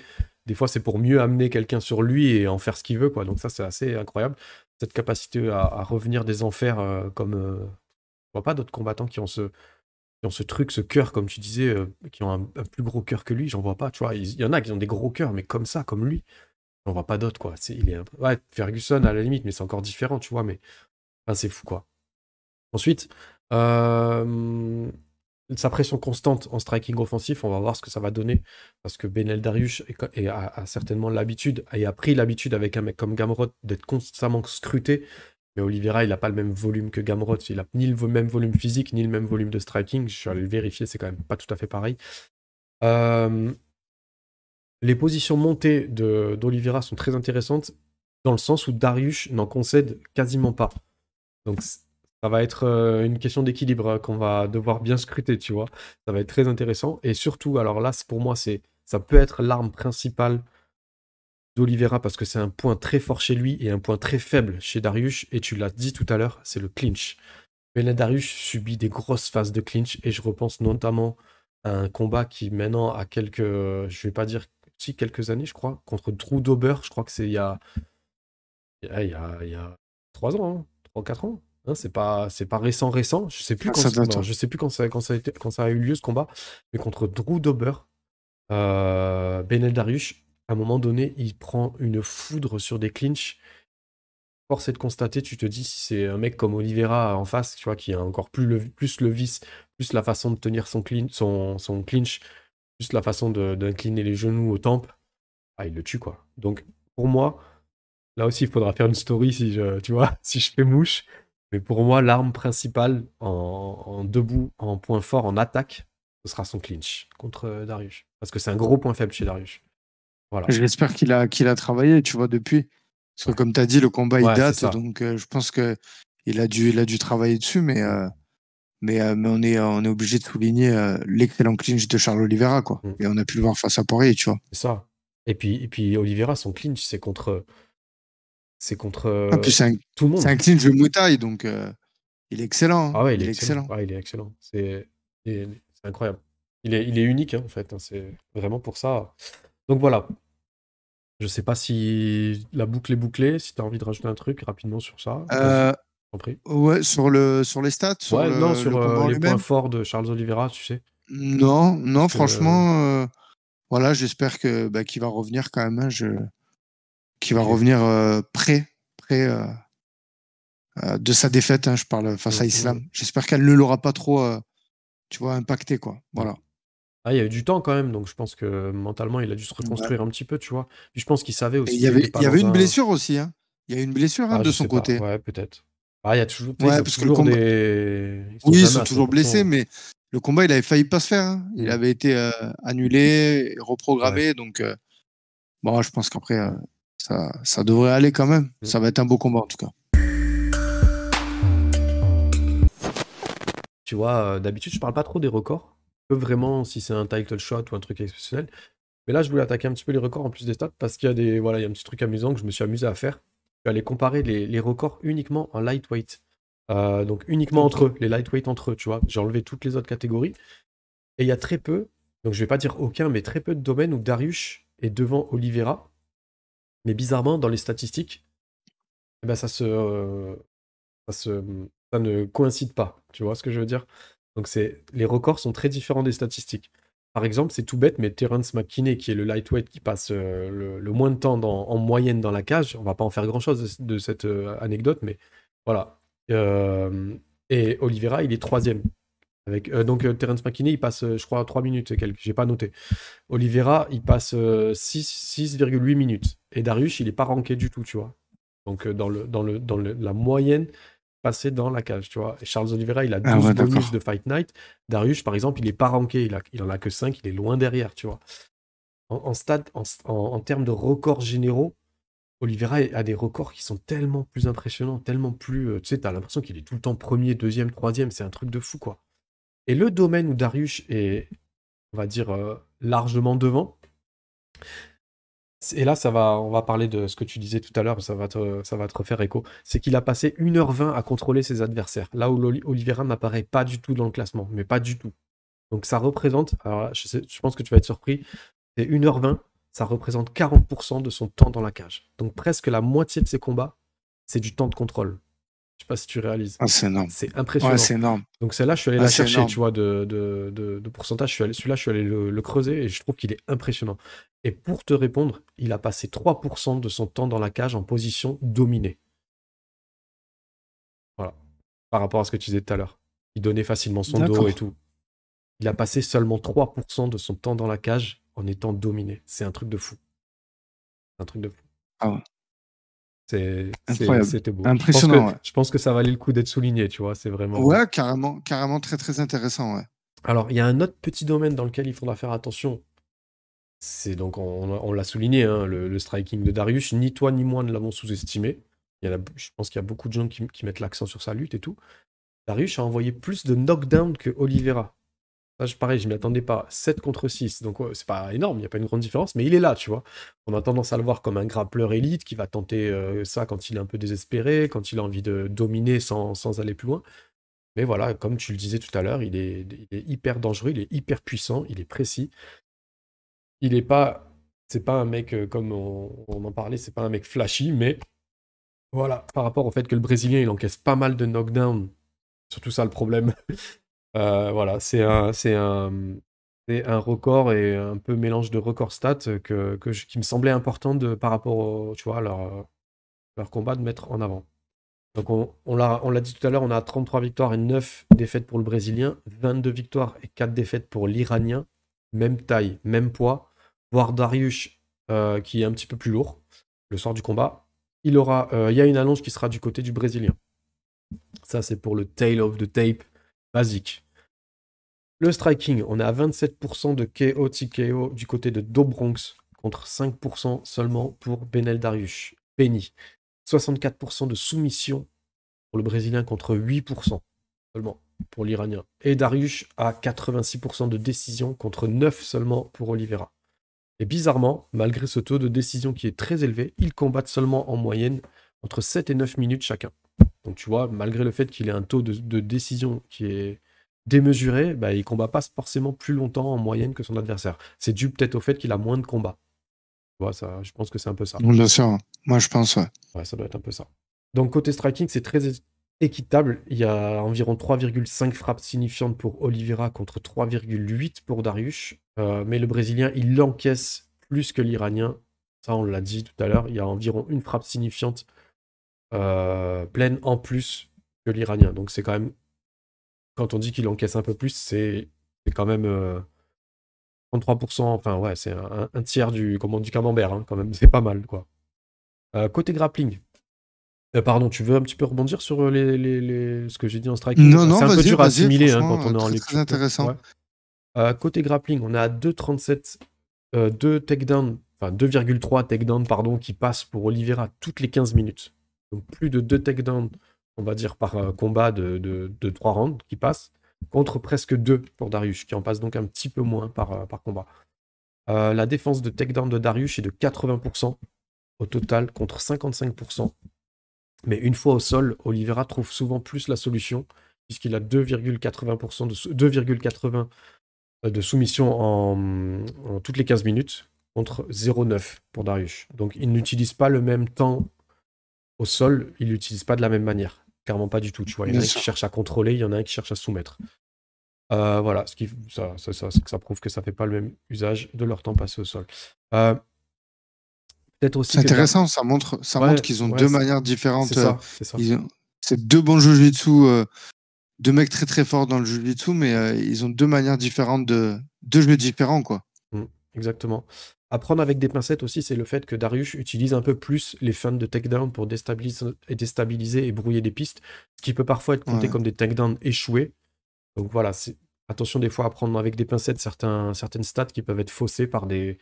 des fois, c'est pour mieux amener quelqu'un sur lui et en faire ce qu'il veut, quoi. Donc ça, c'est assez incroyable. Cette capacité à revenir des enfers comme... je vois pas d'autres combattants qui ont ce truc, ce cœur, comme tu disais, qui ont un plus gros cœur que lui, j'en vois pas, tu vois. Il y en a qui ont des gros cœurs, mais comme ça, comme lui, j'en vois pas d'autres, quoi. Ouais, Ferguson, à la limite, mais c'est encore différent, tu vois, mais enfin, c'est fou, quoi. Ensuite, euh, sa pression constante en striking offensif, on va voir ce que ça va donner, parce que Benel Dariush a certainement l'habitude, et a pris l'habitude avec un mec comme Gamrot d'être constamment scruté, mais Oliveira, il n'a pas le même volume que Gamrot, il n'a ni le même volume physique, ni le même volume de striking, je suis allé le vérifier, c'est quand même pas tout à fait pareil. Euh, les positions montées d'Oliveira sont très intéressantes, dans le sens où Dariush n'en concède quasiment pas. Donc ça va être une question d'équilibre qu'on va devoir bien scruter, tu vois. Ça va être très intéressant. Et surtout, alors là, pour moi, ça peut être l'arme principale d'Oliveira parce que c'est un point très fort chez lui et un point très faible chez Dariush. Et tu l'as dit tout à l'heure, c'est le clinch. Belen Dariush subit des grosses phases de clinch et je repense notamment à un combat qui maintenant a je vais pas dire si quelques années, je crois, contre Drew Dober. Je crois que c'est il y a 3 ans, hein, 3 ou 4 ans. Hein, c'est pas récent, récent. Je sais plus Ah, ça date, non, ouais. je sais plus quand ça a eu lieu ce combat, mais contre Drew Dober, Benel Dariush à un moment donné, il prend une foudre sur des clinches. Force est de constater, tu te dis si c'est un mec comme Oliveira en face, tu vois, qui a encore plus le vice, plus la façon de tenir son clinch, plus la façon d'incliner les genoux aux tempes, ah, il le tue, quoi. Donc, pour moi, là aussi, il faudra faire une story si tu vois, si je fais mouche. Mais pour moi, l'arme principale en debout, en point fort, en attaque, ce sera son clinch contre Darius. Parce que c'est un gros point faible chez Darius. Voilà. J'espère qu'il a travaillé, tu vois, depuis. Parce que Ouais, comme tu as dit, le combat, il ouais, c'est date. ça. Donc, je pense que il a dû travailler dessus. Mais on est obligé de souligner l'excellent clinch de Charles Oliveira, quoi. Mm. Et on a pu le voir face à Poirier, tu vois. C'est ça. Et puis Oliveira, son clinch, c'est contre Ah, puis tout le c'est monde. un clinch de Muay Thai, donc il est excellent, Ah hein. ouais, il est Il est excellent. excellent. Ah, il est excellent. C'est incroyable. Il est unique, hein, en fait, hein. C'est vraiment pour ça. Donc voilà. Je sais pas si la boucle est bouclée, si tu as envie de rajouter un truc rapidement sur ça. Vas-y, Euh, t'en prie. ouais, sur les stats, sur Ouais, non, le sur combat en les points lui-même. forts de Charles Oliveira, tu sais. Non, Parce non, que. franchement, voilà, j'espère qu'il va revenir quand même, hein, qu'il va Ok. revenir prêt de sa défaite, hein, je parle face à Mhm. Islam. J'espère qu'elle ne l'aura pas trop, tu vois, impacté, quoi. Mhm. Voilà. Ah, il y a eu du temps quand même, donc je pense que mentalement, il a dû se Ouais. reconstruire un petit peu, tu vois. Puis je pense qu'il savait Et aussi il y qu'il avait, n'était pas il y avait dans une un. blessure aussi, hein. Il y a eu une blessure, hein, Ah, de je son sais pas. côté. Ouais, peut-être. Ah, il y a toujours. Tu sais, Ouais, ils ont parce que le toujours combat, des. Ils sont oui, ils jamais sont à toujours blessés, 100%. mais le combat, il avait failli pas se faire, hein. Il Hmm. avait été annulé, Ouais. reprogrammé, donc bon, je pense qu'après, ça devrait aller quand même. Hmm. Ça va être un beau combat en tout cas. Tu vois, d'habitude, je parle pas trop des records. Que vraiment, si c'est un title shot ou un truc exceptionnel. Mais là, je voulais attaquer un petit peu les records en plus des stats parce qu'il y a voilà, il y a un petit truc amusant que je me suis amusé à faire. Je vais aller comparer les records uniquement en lightweight. Donc uniquement Ok. entre eux, les lightweight entre eux, tu vois. J'ai enlevé toutes les autres catégories. Et il y a très peu, donc je vais pas dire aucun, mais très peu de domaines où Darius est devant Oliveira. Mais bizarrement, dans les statistiques, eh ben, ça, se, ça ne coïncide pas. Tu vois ce que je veux dire? Donc les records sont très différents des statistiques. Par exemple, c'est tout bête, mais Terence McKinney, qui est le lightweight qui passe le moins de temps en moyenne dans la cage, on va pas en faire grand-chose de cette anecdote, mais voilà. Euh, et Oliveira, il est troisième. Donc Terence McKinney, il passe, je crois, 3 minutes et quelques. J'ai pas noté. Oliveira, il passe 6,8 minutes. Et Darius, il est pas ranké du tout, tu vois. Donc la moyenne passée dans la cage, tu vois. Et Charles Oliveira, il a Ah 12 ouais, bonus d'accord. de Fight Night. Darius, par exemple, il est pas ranké. Il en a que 5, il est loin derrière, tu vois. En termes de records généraux, Oliveira a des records qui sont tellement plus impressionnants, tellement plus. Tu sais, t'as l'impression qu'il est tout le temps premier, deuxième, troisième. C'est un truc de fou, quoi. Et le domaine où Darius est, on va dire, largement devant, et là, on va parler de ce que tu disais tout à l'heure, ça va te refaire écho, c'est qu'il a passé 1h20 à contrôler ses adversaires, là où Oliveira n'apparaît pas du tout dans le classement, mais pas du tout. Donc ça représente, alors là, je pense que tu vas être surpris, c'est 1h20, ça représente 40% de son temps dans la cage. Donc presque la moitié de ses combats, c'est du temps de contrôle. Je sais pas si tu réalises. Ah, c'est énorme. C'est Ouais, impressionnant. c'est énorme. Donc celle-là, je suis allé Ah, la c'est chercher, tu énorme. vois, de pourcentage. Celui-là, je suis allé le creuser et je trouve qu'il est impressionnant. Et pour te répondre, il a passé 3% de son temps dans la cage en position dominée. Voilà. Par rapport à ce que tu disais tout à l'heure. Il donnait facilement son dos et D'accord. tout. Il a passé seulement 3% de son temps dans la cage en étant dominé. C'est un truc de fou. Un truc de fou. Ah ouais. Incroyable. C'était beau. Impressionnant, ouais. Je pense que ça valait le coup d'être souligné, tu vois. C'est vraiment. Ouais, carrément, carrément très très intéressant, ouais. Alors, il y a un autre petit domaine dans lequel il faudra faire attention. C'est donc, on l'a souligné, hein, le striking de Darius. Ni toi ni moi ne l'avons sous-estimé. Je pense qu'il y a beaucoup de gens qui mettent l'accent sur sa lutte et tout. Darius a envoyé plus de knockdown que Oliveira. Pareil, je ne m'y attendais pas. 7 contre 6, donc ouais, c'est pas énorme, il n'y a pas une grande différence, mais il est là, tu vois. On a tendance à le voir comme un grappleur élite qui va tenter ça quand il est un peu désespéré, quand il a envie de dominer sans aller plus loin. Mais voilà, comme tu le disais tout à l'heure, il est hyper dangereux, il est hyper puissant, il est précis. Il est pas. C'est pas un mec, comme on en parlait, c'est pas un mec flashy, mais voilà, par rapport au fait que le Brésilien, il encaisse pas mal de knockdown, surtout ça le problème. Voilà, C'est un record et un peu mélange de record stats qui me semblait important par rapport tu vois, leur combat de mettre en avant. Donc on l'a dit tout à l'heure, on a 33 victoires et 9 défaites pour le Brésilien, 22 victoires et 4 défaites pour l'Iranien. Même taille, même poids, voire Dariush qui est un petit peu plus lourd le soir du combat. Il y a une allonge qui sera du côté du Brésilien. Ça, c'est pour le tail of the tape basique. Le striking, on est à 27% de KO TKO du côté de Dobronx contre 5% seulement pour Benel Dariush. Benny. 64% de soumission pour le Brésilien contre 8% seulement pour l'Iranien. Et Dariush a 86% de décision contre 9 seulement pour Oliveira. Et bizarrement, malgré ce taux de décision qui est très élevé, ils combattent seulement en moyenne entre 7 et 9 minutes chacun. Donc tu vois, malgré le fait qu'il ait un taux de décision qui est démesuré, bah, il combat pas forcément plus longtemps en moyenne que son adversaire. C'est dû peut-être au fait qu'il a moins de combats. Tu vois, ça, je pense que c'est un peu ça. Bien sûr, moi je pense, ouais. Ouais, ça doit être un peu ça. Donc côté striking, c'est très équitable. Il y a environ 3,5 frappes signifiantes pour Oliveira contre 3,8 pour Dariush. Mais le Brésilien, il encaisse plus que l'Iranien. Ça, on l'a dit tout à l'heure. Il y a environ une frappe signifiante pleine en plus que l'Iranien. Donc c'est quand même... Quand on dit qu'il encaisse un peu plus, c'est quand même 33%. Enfin ouais, c'est un tiers comme on dit, camembert. Hein, quand même, c'est pas mal, quoi. Côté grappling. Pardon, tu veux un petit peu rebondir sur ce que j'ai dit en striking? Non, C'est un peu vas-y, dur à vas-y, assimiler hein, quand franchement, on est en très très lecture pure. intéressant. Ouais. Côté grappling, on a 2,37, 2 takedowns, enfin 2,3 takedowns pardon, qui passent pour Oliveira toutes les 15 minutes. Donc plus de 2 takedowns, on va dire, par combat de 3 rounds qui passent, contre presque 2 pour Dariush, qui en passe donc un petit peu moins par combat. La défense de takedown de Dariush est de 80% au total contre 55%. Mais une fois au sol, Oliveira trouve souvent plus la solution, puisqu'il a 2,80% de soumission en toutes les 15 minutes, contre 0,9 pour Dariush. Donc il n'utilise pas le même temps au sol, il l'utilise pas de la même manière. Clairement pas du tout, tu vois. Il y en a un qui cherche à contrôler, il y en a un qui cherche à soumettre. Voilà, ça prouve que ça fait pas le même usage de leur temps passé au sol. Peut-être aussi c'est intéressant, ça montre qu'ils ont deux manières différentes. C'est ça. C'est deux bons jujitsu, deux mecs très très forts dans le jujitsu, mais ils ont deux manières différentes deux jeux différents, quoi. Exactement. À prendre avec des pincettes aussi, c'est le fait que Dariush utilise un peu plus les feintes de takedown pour déstabiliser et brouiller des pistes, ce qui peut parfois être compté comme des takedowns échoués. Donc voilà, attention des fois à prendre avec des pincettes certaines stats qui peuvent être faussées par des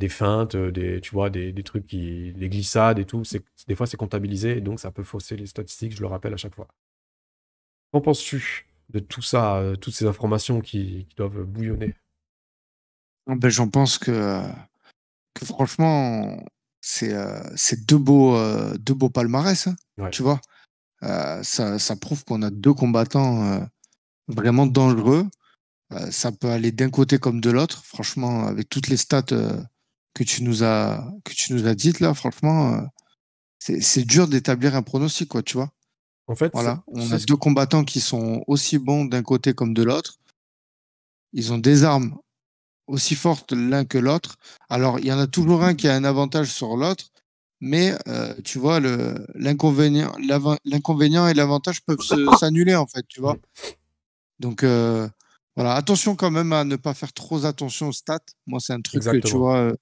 feintes, tu vois, des trucs des glissades et tout. Des fois, c'est comptabilisé et donc ça peut fausser les statistiques, je le rappelle à chaque fois. Qu'en penses-tu de tout ça, toutes ces informations qui doivent bouillonner? Ben, j'en pense que franchement, c'est deux beaux palmarès, hein, Ouais. tu vois. Ça prouve qu'on a deux combattants vraiment dangereux. Ça peut aller d'un côté comme de l'autre. Franchement, avec toutes les stats que tu nous as dites là, franchement, c'est dur d'établir un pronostic, quoi, tu vois. En fait, Voilà, on a deux combattants qui sont aussi bons d'un côté comme de l'autre. Ils ont des armes aussi fortes l'un que l'autre. Alors, il y en a toujours un qui a un avantage sur l'autre, mais tu vois, l'inconvénient et l'avantage peuvent s'annuler, en fait, tu vois. Donc, voilà, attention quand même à ne pas faire trop attention aux stats. Moi, c'est un truc que, tu Exactement. vois,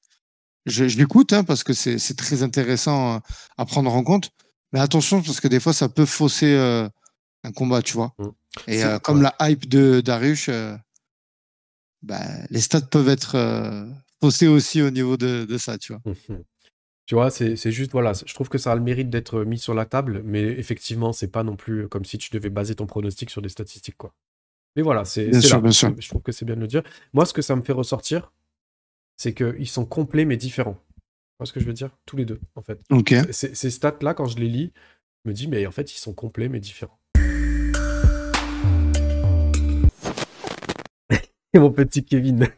je l'écoute hein, parce que c'est très intéressant à prendre en compte. Mais attention, parce que des fois, ça peut fausser un combat, tu vois. Et comme la hype de Dariush, les stats peuvent être faussés aussi au niveau de ça, tu vois. Tu vois, c'est juste, voilà, je trouve que ça a le mérite d'être mis sur la table, mais effectivement, c'est pas non plus comme si tu devais baser ton pronostic sur des statistiques, quoi. Mais voilà, Bien sûr, bien sûr. Je trouve que c'est bien de le dire. Moi, ce que ça me fait ressortir, c'est qu'ils sont complets mais différents. Tu vois ce que je veux dire? Tous les deux, en fait. Ok. Ces stats-là, quand je les lis, je me dis, mais en fait, ils sont complets mais différents. Et mon petit Kevin,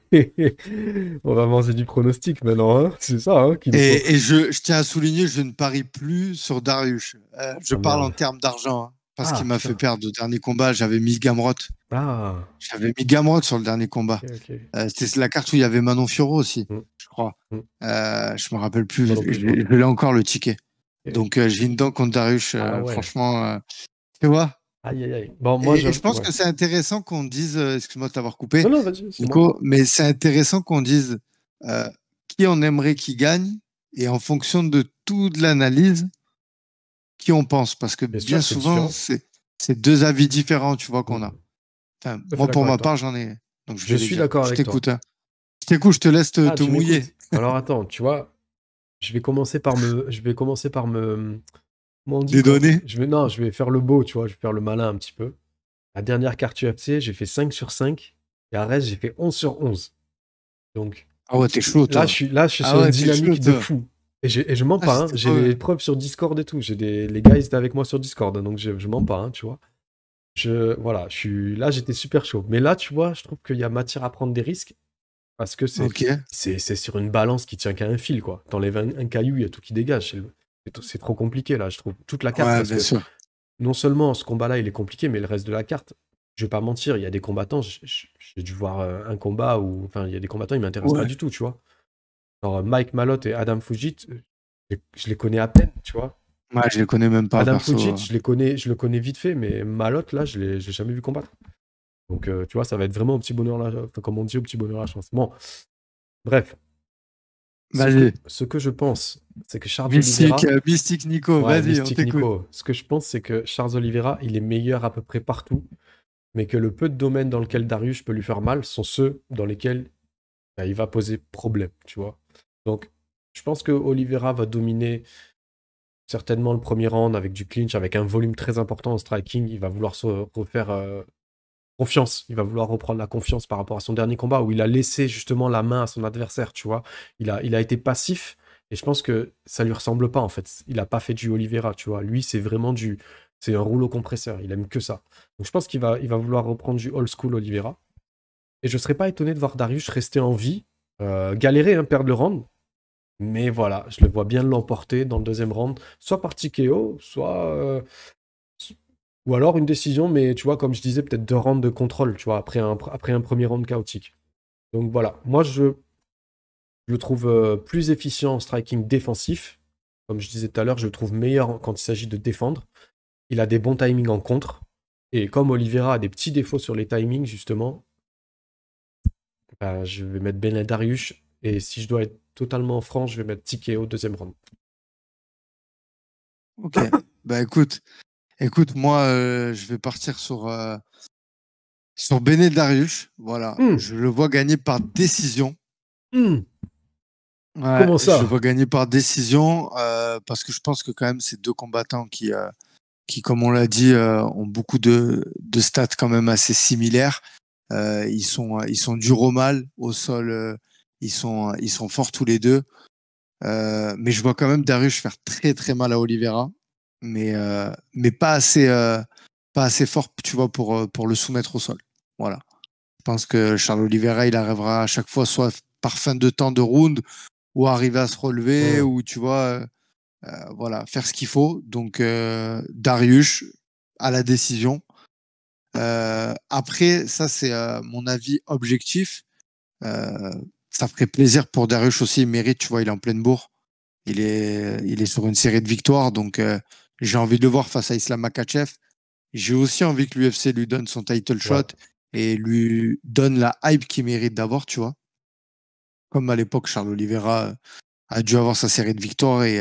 on va manger du pronostic maintenant, hein, c'est ça. Hein, et je tiens à souligner, je ne parie plus sur Dariush. Je parle en termes d'argent. Hein. Parce qu'il m'a fait putain. perdre au dernier combat. J'avais mis Gamrot. Ah, J'avais mis Gamrot sur le dernier combat. ok, ok. C'était la carte où il y avait Manon Fiorot aussi, Mm, je crois. mm. Je me rappelle plus. Moi Je, non plus, je je- m'en je l'ai encore le ticket. rappelle. Donc j'ai une dent contre Darius. Ah ouais. Franchement, tu vois. Aïe, aïe, aïe. Bon, moi, Et je pense ouais. que c'est intéressant qu'on dise, excuse-moi de t'avoir coupé, Non, non, vas-y, c'est moi. Nico, mais c'est intéressant qu'on dise euh, qui on aimerait qui gagne et en fonction de toute l'analyse, qui on pense. Parce que Bien sûr, bien c'est souvent, différent. c'est deux avis différents, tu vois, qu'on Mm. a. Enfin, Tout à fait moi, pour d'accord avec ma toi. part, j'en ai. Donc, je Je vais les suis dire. d'accord Je avec toi. t'écoute, hein. Je t'écoute, je te laisse Ah, te tu mouiller. m'écoutes. Alors attends, tu vois, je vais commencer par me. Comment on dit Des quand? données. Non, je vais faire le beau, tu vois, je vais faire le malin un petit peu. La dernière carte UFC, j'ai fait 5 sur 5. Et à reste, j'ai fait 11 sur 11. Donc Ah ouais, t'es chaud, là, toi. je suis Ah sur une ouais, t'es chaud, dynamique de toi. fou. Et je mens Ah, pas, hein. j'étais J'ai pas. les preuves sur Discord et tout. Les gars, ils étaient avec moi sur Discord, donc je mens pas, hein, tu vois. Voilà, là, j'étais super chaud. Mais là, tu vois, je trouve qu'il y a matière à prendre des risques parce que Ok. c'est sur une balance qui tient qu'à un fil, quoi. T'enlèves un caillou, il y a tout qui dégage. C'est trop compliqué, là, je trouve. Toute la carte, Ouais, parce bien que sûr. non seulement ce combat-là, il est compliqué, mais le reste de la carte, je vais pas mentir, il y a des combattants, j'ai dû voir un combat où, enfin, il y a des combattants, ils m'intéressent pas Ouais. du tout, tu vois. Genre Mike Malott et Adam Fujit, je les connais à peine, tu vois. Ouais, je les connais même pas, Adam perso. Fujit, je le connais vite fait, mais Malott, là, je l'ai jamais vu combattre. Donc, tu vois, ça va être vraiment au petit bonheur, là, enfin, comme on dit, au petit bonheur la chance. Bon, bref, Vas-y. ce que je pense, c'est que Charles Mystique, Oliveira, Mystique Nico, ouais, vas-y, on Mystique t'écoute. Nico, ce que je pense, c'est que Charles Oliveira, il est meilleur à peu près partout, mais que le peu de domaines dans lesquels Darius peut lui faire mal sont ceux dans lesquels bah, il va poser problème, tu vois. Donc, je pense que Oliveira va dominer certainement le premier round avec du clinch, avec un volume très important en striking. Il va vouloir se refaire confiance. Il va vouloir reprendre la confiance par rapport à son dernier combat où il a laissé justement la main à son adversaire, tu vois. Il a été passif et je pense que ça lui ressemble pas en fait. Il a pas fait du Oliveira, tu vois. Lui, c'est vraiment c'est un rouleau compresseur. Il aime que ça. Donc je pense il va vouloir reprendre du old school Oliveira. Et je serais pas étonné de voir Darius rester en vie, galérer, hein, perdre le round. Mais voilà, je le vois bien l'emporter dans le deuxième round, soit par TKO, soit. Ou alors une décision, mais tu vois, comme je disais, peut-être deux rounds de contrôle, tu vois, après un premier round chaotique. Donc voilà, moi je le trouve plus efficient en striking défensif. Comme je disais tout à l'heure, je le trouve meilleur quand il s'agit de défendre. Il a des bons timings en contre. Et comme Oliveira a des petits défauts sur les timings, justement, bah, je vais mettre Benel Dariush. Et si je dois être totalement franc, je vais mettre TKO au deuxième round. Ok. Bah écoute, moi, je vais partir sur Benet Dariush. Voilà. Hmm, Je le vois gagner par décision. hmm. Ouais, Comment je le ça? vois gagner par décision parce que je pense que quand même ces deux combattants qui comme on l'a dit, ont beaucoup de stats quand même assez similaires. Ils sont durs au mal au sol. Ils sont forts tous les deux. Mais je vois quand même Darius faire très très mal à Oliveira, mais pas assez fort, tu vois, pour le soumettre au sol. Voilà. Je pense que Charles Oliveira, il arrivera à chaque fois soit par fin de temps de round ou arriver à se relever Hmm. ou tu vois, voilà, faire ce qu'il faut. Donc Darius à la décision. Après, ça c'est mon avis objectif. Euh, Ça ferait plaisir pour Darius aussi, il mérite, tu vois, il est en pleine bourre. Il est sur une série de victoires, donc j'ai envie de le voir face à Islam Makhachev. J'ai aussi envie que l'UFC lui donne son title Ouais. shot et lui donne la hype qu'il mérite d'avoir, tu vois. Comme à l'époque, Charles Oliveira a dû avoir sa série de victoires et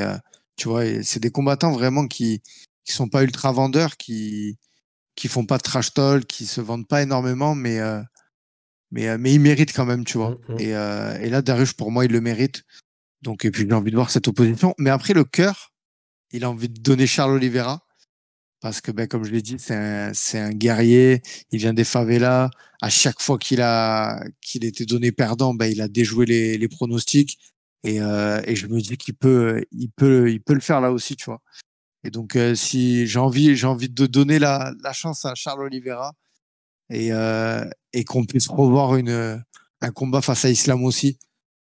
tu vois, et c'est des combattants vraiment qui sont pas ultra vendeurs, qui font pas de trash talk, qui se vendent pas énormément, mais ils méritent quand même, tu Hmm, vois. hmm. Et là, Darius, pour moi, il le mérite. Donc, et puis j'ai envie de voir cette opposition. Mais après, le cœur, il a envie de donner Charles Oliveira parce que, ben, comme je l'ai dit, c'est un guerrier. Il vient des favelas. À chaque fois qu'il était donné perdant, ben, il a déjoué les pronostics. Et je me dis il peut le faire là aussi, tu vois. Et donc, si j'ai envie de donner la chance à Charles Oliveira et qu'on puisse revoir un combat face à Islam aussi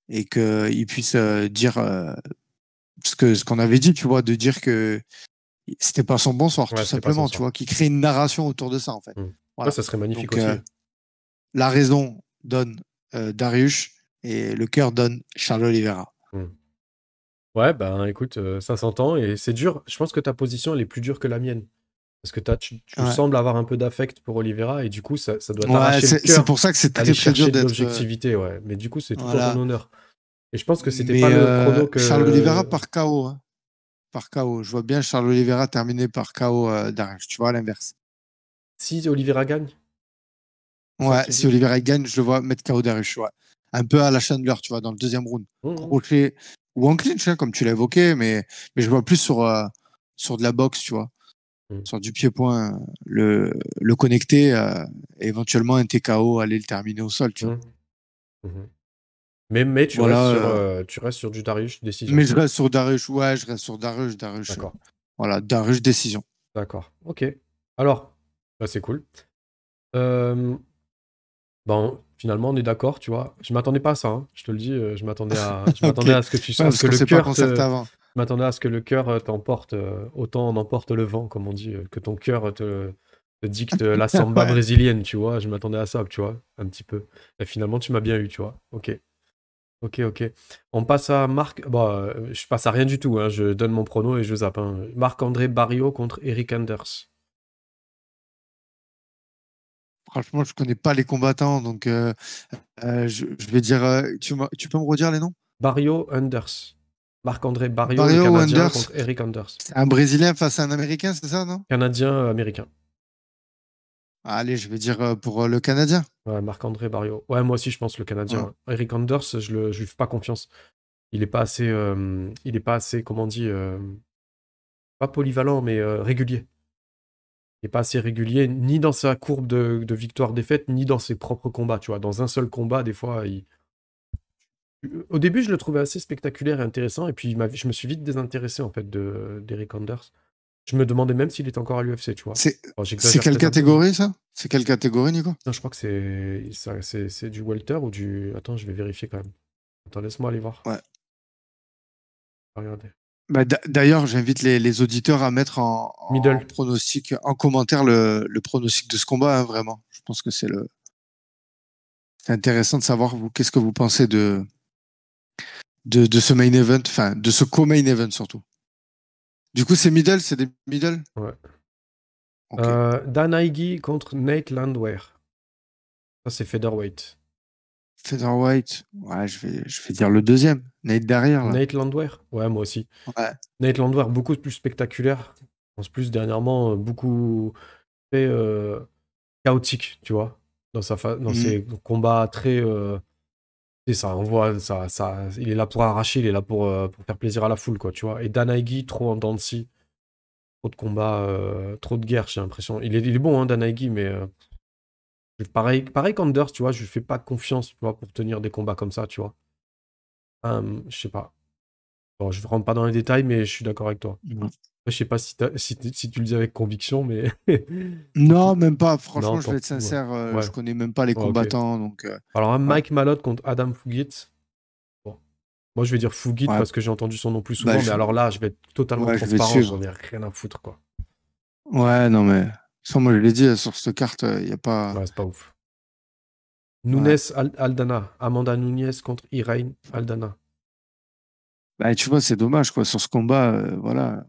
et qu'il puisse dire ce qu'on avait dit, tu vois, de dire que c'était pas son bonsoir, Ouais, tout c'était pas son simplement, tu soir. vois, qui crée une narration autour de ça, en fait. Mm. Ouais, Voilà. ça serait magnifique Donc, aussi. la raison donne Darius et le cœur donne Charles Oliveira. Mm. Ouais, ben écoute, ça s'entend et c'est dur. Je pense que ta position, elle est plus dure que la mienne. Parce que tu Ouais, sembles avoir un peu d'affect pour Oliveira et du coup, ça doit ouais, t'arracher le c'est cœur pour ça que c'est d'aller très très dur chercher de d'être. l'objectivité, ouais. Mais du coup, c'est tout en ton Voilà. honneur. Et je pense que c'était pas Mais le prono Charles Oliveira que. par KO. Hein. Par KO. Je vois bien Charles Oliveira terminer par KO Darius. Tu vois, à l'inverse. Si Oliveira gagne, c'est ça que Ouais, tu si dis? Oliveira gagne, je le vois mettre KO Darius. Ouais. Un peu à la Chandler, tu vois, dans le deuxième round. Mhm. Crochet ou en clinch, hein, comme tu l'as évoqué, mais je vois plus sur de la boxe, tu vois. Mhm. Sur du pied-point, le connecter et éventuellement un TKO, aller le terminer au sol, tu vois. Mhm. Mhm. Mais Voilà. tu restes sur du Darius décision. Mais je reste sur Darius. Ouais, je reste sur Darius. Darius. D'accord. Voilà, Darius décision. D'accord. Ok. Alors, bah, c'est cool. Euh, Bon, finalement, on est d'accord, tu vois. Je m'attendais pas à ça, hein. Je te le dis, je Ok. m'attendais Ouais, à ce que à ce parce que qu'on le s'est pas cœur concerté te, avant. je m'attendais à ce que le cœur t'emporte, autant en emporte le vent, comme on dit, que ton cœur te dicte la samba Ouais. brésilienne, tu vois. Je m'attendais à ça, tu vois, un petit peu. Et finalement, tu m'as bien eu, tu vois. Ok, ok, ok. On passe à Marc. Bon, je passe à rien du tout, hein. Je donne mon prono et je zappe, hein. Marc-André Barrio contre Eric Anders. Franchement, je connais pas les combattants, donc je vais dire. Tu peux me redire les noms? Barrio Anders. Marc-André Barrio, le Barrio Canadien, Wonders. contre Eric Anders. C'est un Brésilien face à un Américain, c'est ça, non? Canadien américain. Allez, je vais dire pour le Canadien. Ouais, Marc-André Barrio. Ouais, moi aussi, je pense le Ouais. Canadien. Eric Anders, je lui fais pas confiance. Il est pas assez, comment on dit, pas polyvalent, mais régulier. Il est pas assez régulier, ni dans sa courbe de victoire-défaite, ni dans ses propres combats. Tu vois, dans un seul combat, des fois, au début, je le trouvais assez spectaculaire et intéressant, et puis je me suis vite désintéressé en fait d'Eric Anders. Je me demandais même s'il est encore à l'UFC, tu vois. C'est Bon, c'est j'exagère quelle peut-être un peu, mais. catégorie, ça? C'est quelle catégorie, Nico? Non, je crois que c'est du welter ou du. Attends, je vais vérifier quand même. Attends, laisse-moi aller voir. Ouais. Regardez. Bah, d'ailleurs, j'invite les auditeurs à mettre en Middle. pronostic, en commentaire le pronostic de ce combat, hein, vraiment. Je pense que c'est intéressant de savoir, vous, qu'est-ce que vous pensez de ce main event, enfin, de ce co-main event surtout. Du coup, c'est des middle? Ouais. Ok. Dan Higgy contre Nate Landwehr. Ça, c'est featherweight. Featherweight, ouais, je vais dire le deuxième. Nate derrière, là. Nate Landwehr? Ouais, moi aussi. Ouais. Nate Landwehr, beaucoup plus spectaculaire. Je pense plus dernièrement, beaucoup très chaotique, tu vois. Dans Mhm. ses combats très. Tu sais, ça, on voit, il est là pour arracher, il est là pour faire plaisir à la foule, quoi, tu vois. Et Dan Higgy, trop en dents de scie. Trop de combats, trop de guerres, j'ai l'impression. Il est bon, hein, Dan Higgy, mais pareil qu'Anders, tu vois, je lui fais pas confiance, tu vois, pour tenir des combats comme ça, tu vois. Je sais pas. Bon, je rentre pas dans les détails, mais je suis d'accord avec toi. Mhm. Je sais pas si tu le dis avec conviction, mais. Non, même pas. Non, Franchement, je vais tant être ouais. sincère. Je Ouais, connais même pas les ouais, ok. combattants, donc Alors, un voilà. Mike Malott contre Adam Fugit. Bon. Moi, je vais dire Fugit Ouais, parce que j'ai entendu son nom plus bah, souvent, mais alors là, je vais être totalement ouais, je vais transparent, j'en suivre. ai rien à foutre, quoi. Ouais, non, mais sans moi, je l'ai dit, sur cette carte, il n'y a pas. Ouais, c'est pas ouf. Ouais. Nunes Aldana. Amanda Nunes contre Irene Aldana. Bah, tu vois, c'est dommage, quoi. Sur ce combat, voilà.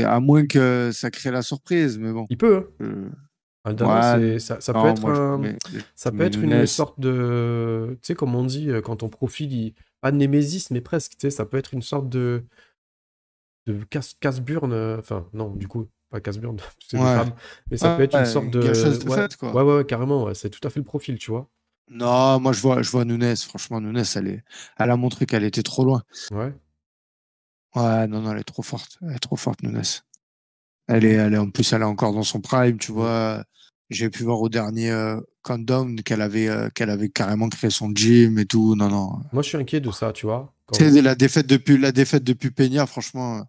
À moins que ça crée la surprise, mais bon. Il peut, hein. Euh, Aldana, ouais, ça peut non, être moi, ça je peut mets être une Nunes. sorte de, tu sais, comme on dit, quand on profile, pas de némésis, mais presque, tu sais, ça peut être une sorte de casse-burne, enfin, non, du coup, pas casse-burne, c'est des Ouais. femmes, mais ça peut être une Ouais, sorte une gâcheuse de, de ouais, fête, quoi. ouais, ouais, ouais, carrément, ouais, c'est tout à fait le profil, tu vois. Non, moi, je vois Nunes. Franchement, Nunes, elle a montré qu'elle était trop loin. Ouais. Ouais, non, non, elle est trop forte. Elle est trop forte, Nunes. Mhm. En plus, elle est encore dans son prime, tu Mhm. vois. J'ai pu voir au dernier Countdown qu'elle avait carrément créé son gym et tout. Non, non. Moi, je suis inquiet de ça, tu vois. Tu sais, la défaite depuis Peña, franchement,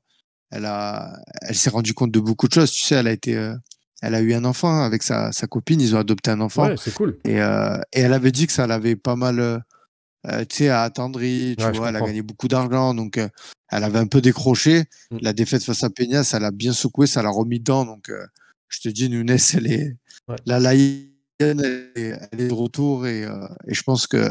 elle s'est rendue compte de beaucoup de choses. Tu sais, elle a eu un enfant avec sa copine. Ils ont adopté un enfant. Ouais, c'est cool. Et elle avait dit que ça l'avait pas mal. tu sais, à attendri, tu Ouais, je vois, elle a comprends. gagné beaucoup d'argent, donc elle avait un peu décroché. Mm. La défaite face à Peña, ça l'a bien secoué, ça l'a remis dedans. Donc, je te dis, Nunes, Ouais. la Lion, elle est de retour et je pense que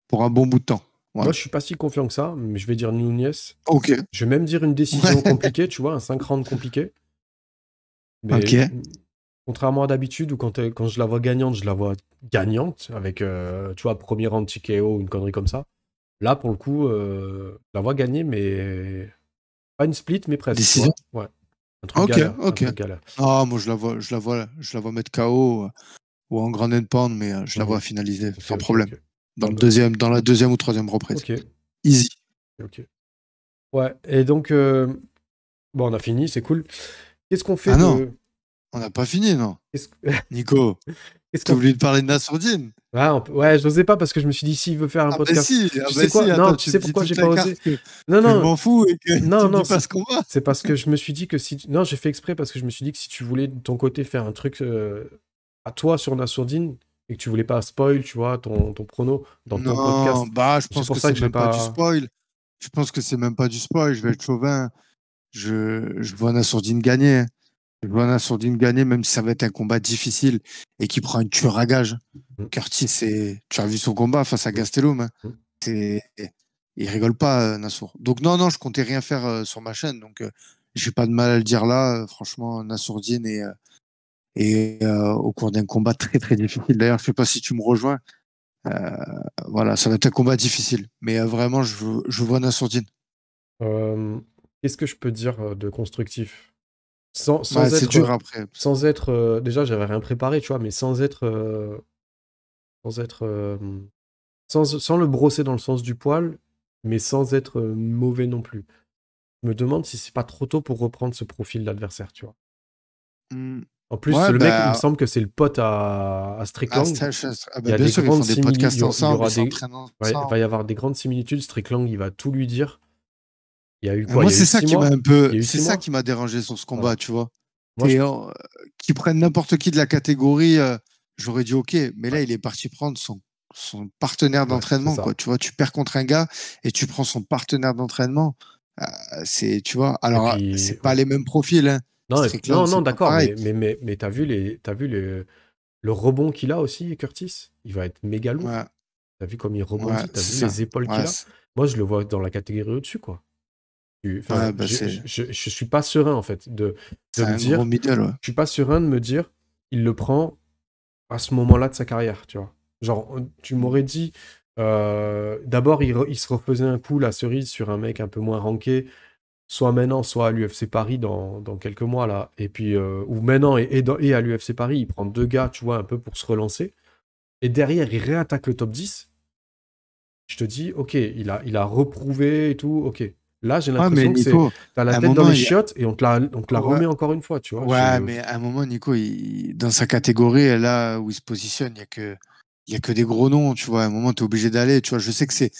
pour un bon bout de temps. Moi, Voilà. je suis pas si confiant que ça, mais je vais dire Nunez. Ok. Je vais même dire une décision Ouais. compliquée, tu vois, un 5 rounds compliqué. Ok. Mais contrairement à d'habitude, où quand je la vois gagnante, je la vois gagnante, avec, tu vois, premier round TKO ou une connerie comme ça. Là, pour le coup, je la vois gagner, mais pas une split, mais presque, tu Décision. vois. Ouais, un truc Ok, galère, un ok. truc galère. Ah, moi, je la vois mettre KO ou en grand end pound, mais je la Mhm. vois finaliser Ok, sans ok, problème. ok. Ah bah, Dans la deuxième ou troisième reprise. ok, Easy. ok. Ouais, et donc, bon, on a fini, c'est cool. Qu'est-ce qu'on fait Ah non, de... on n'a pas fini, non. Qu'est-ce Nico, qu'est-ce t'as qu'on oublié de parler de Nassourdine. Ah, ouais, j'osais pas parce que je me suis dit, s'il veut faire un Ah bah podcast. si, ah Tu sais bah quoi? si, Non, attends, tu tu sais me dis pourquoi j'ai toute pas la osé? carte Non, que je non, m'en fous et que tu non, me non, dis pas ce qu'on va. c'est parce que je me suis dit que si. Non, j'ai fait exprès parce que je me suis dit que si tu voulais de ton côté faire un truc à toi sur Nassourdine et que tu voulais pas spoil, tu vois, ton prono dans ton Non, podcast, bah je c'est pense pour que ça c'est que j'ai même pas du pas. spoil. Je pense que c'est même pas du spoil, je vais être chauvin. Je vois Nassourdine gagner. Je vois Nassourdine gagner, même si ça va être un combat difficile et qui prend une tueur à gage. Mm, Curtis, tu as vu son combat face à mm, Gastelum, hein. mm. C'est, il rigole pas, Nassour. Donc non, non, je comptais rien faire sur ma chaîne. Donc j'ai pas de mal à le dire là. Franchement, Nassourdine est au cours d'un combat très très difficile. D'ailleurs, je sais pas si tu me rejoins. Euh, voilà, ça va être un combat difficile. Mais vraiment, je vois Nassourdine. Euh, Qu'est-ce que je peux dire de constructif? Ouais, Sans c'est dur être. après. Sans être. Déjà, j'avais rien préparé, tu vois, mais sans être. Sans être. Sans le brosser dans le sens du poil, mais sans être mauvais non plus. Je me demande si c'est pas trop tôt pour reprendre ce profil d'adversaire, tu vois. Hmm. En plus, Ouais, le mec, il me bah, semble que c'est le pote à Strickland. Il bah, y a bien des sûr, ils grandes font des similitudes. podcasts Il y ensemble, aura ils des. s'entraînent Ouais, il va ensemble. y avoir des grandes similitudes. Strickland, il va tout lui dire. Il y a eu Et quoi? moi, Il y a eu c'est ça six qui m'a mois? un peu, Il y a eu c'est six ça mois? qui m'a dérangé sur ce Voilà. combat, tu vois. Moi, je. Qu'ils prennent n'importe qui de la catégorie, j'aurais dit OK, mais là, Ouais, il est parti prendre son partenaire ouais, c'est d'entraînement, ça. quoi. Tu vois, tu perds contre un gars et tu prends son partenaire d'entraînement. Euh, tu vois, Et alors, puis, c'est pas ouais. les mêmes profils, hein. Non, Strickland, non, non, c'est pas d'accord, pareil. mais t'as vu le rebond qu'il a aussi, Curtis? Il va être méga lourd. Ouais, T'as vu comme il ouais, rebondit? T'as vu c'est ça. les épaules qu'il Ouais, a? Moi, je le vois dans la catégorie au-dessus, quoi. Enfin, ouais, bah, je suis pas serein, en fait, de c'est me un gros dire, middle, ouais. je suis pas serein de me dire, il le prend à ce moment-là de sa carrière, tu vois. Genre, tu m'aurais dit, d'abord, il se refaisait un coup, la cerise, sur un mec un peu moins ranké, soit maintenant, soit à l'UFC Paris dans quelques mois, là. Et puis, ou maintenant et à l'UFC Paris, il prend deux gars, tu vois, un peu pour se relancer. Et derrière, il réattaque le top 10. Je te dis, ok, il a reprouvé et tout, ok. Là, j'ai Ouais, mais l'impression que c'est, Nico, t'as la à un tête dans moment, les chiottes et on te la ouais, remet encore une fois, tu vois. ouais, mais à un moment, Nico, dans sa catégorie, là où il se positionne, il y a que des gros noms, tu vois. À un moment, tu es obligé d'aller, tu vois. Je sais que c'est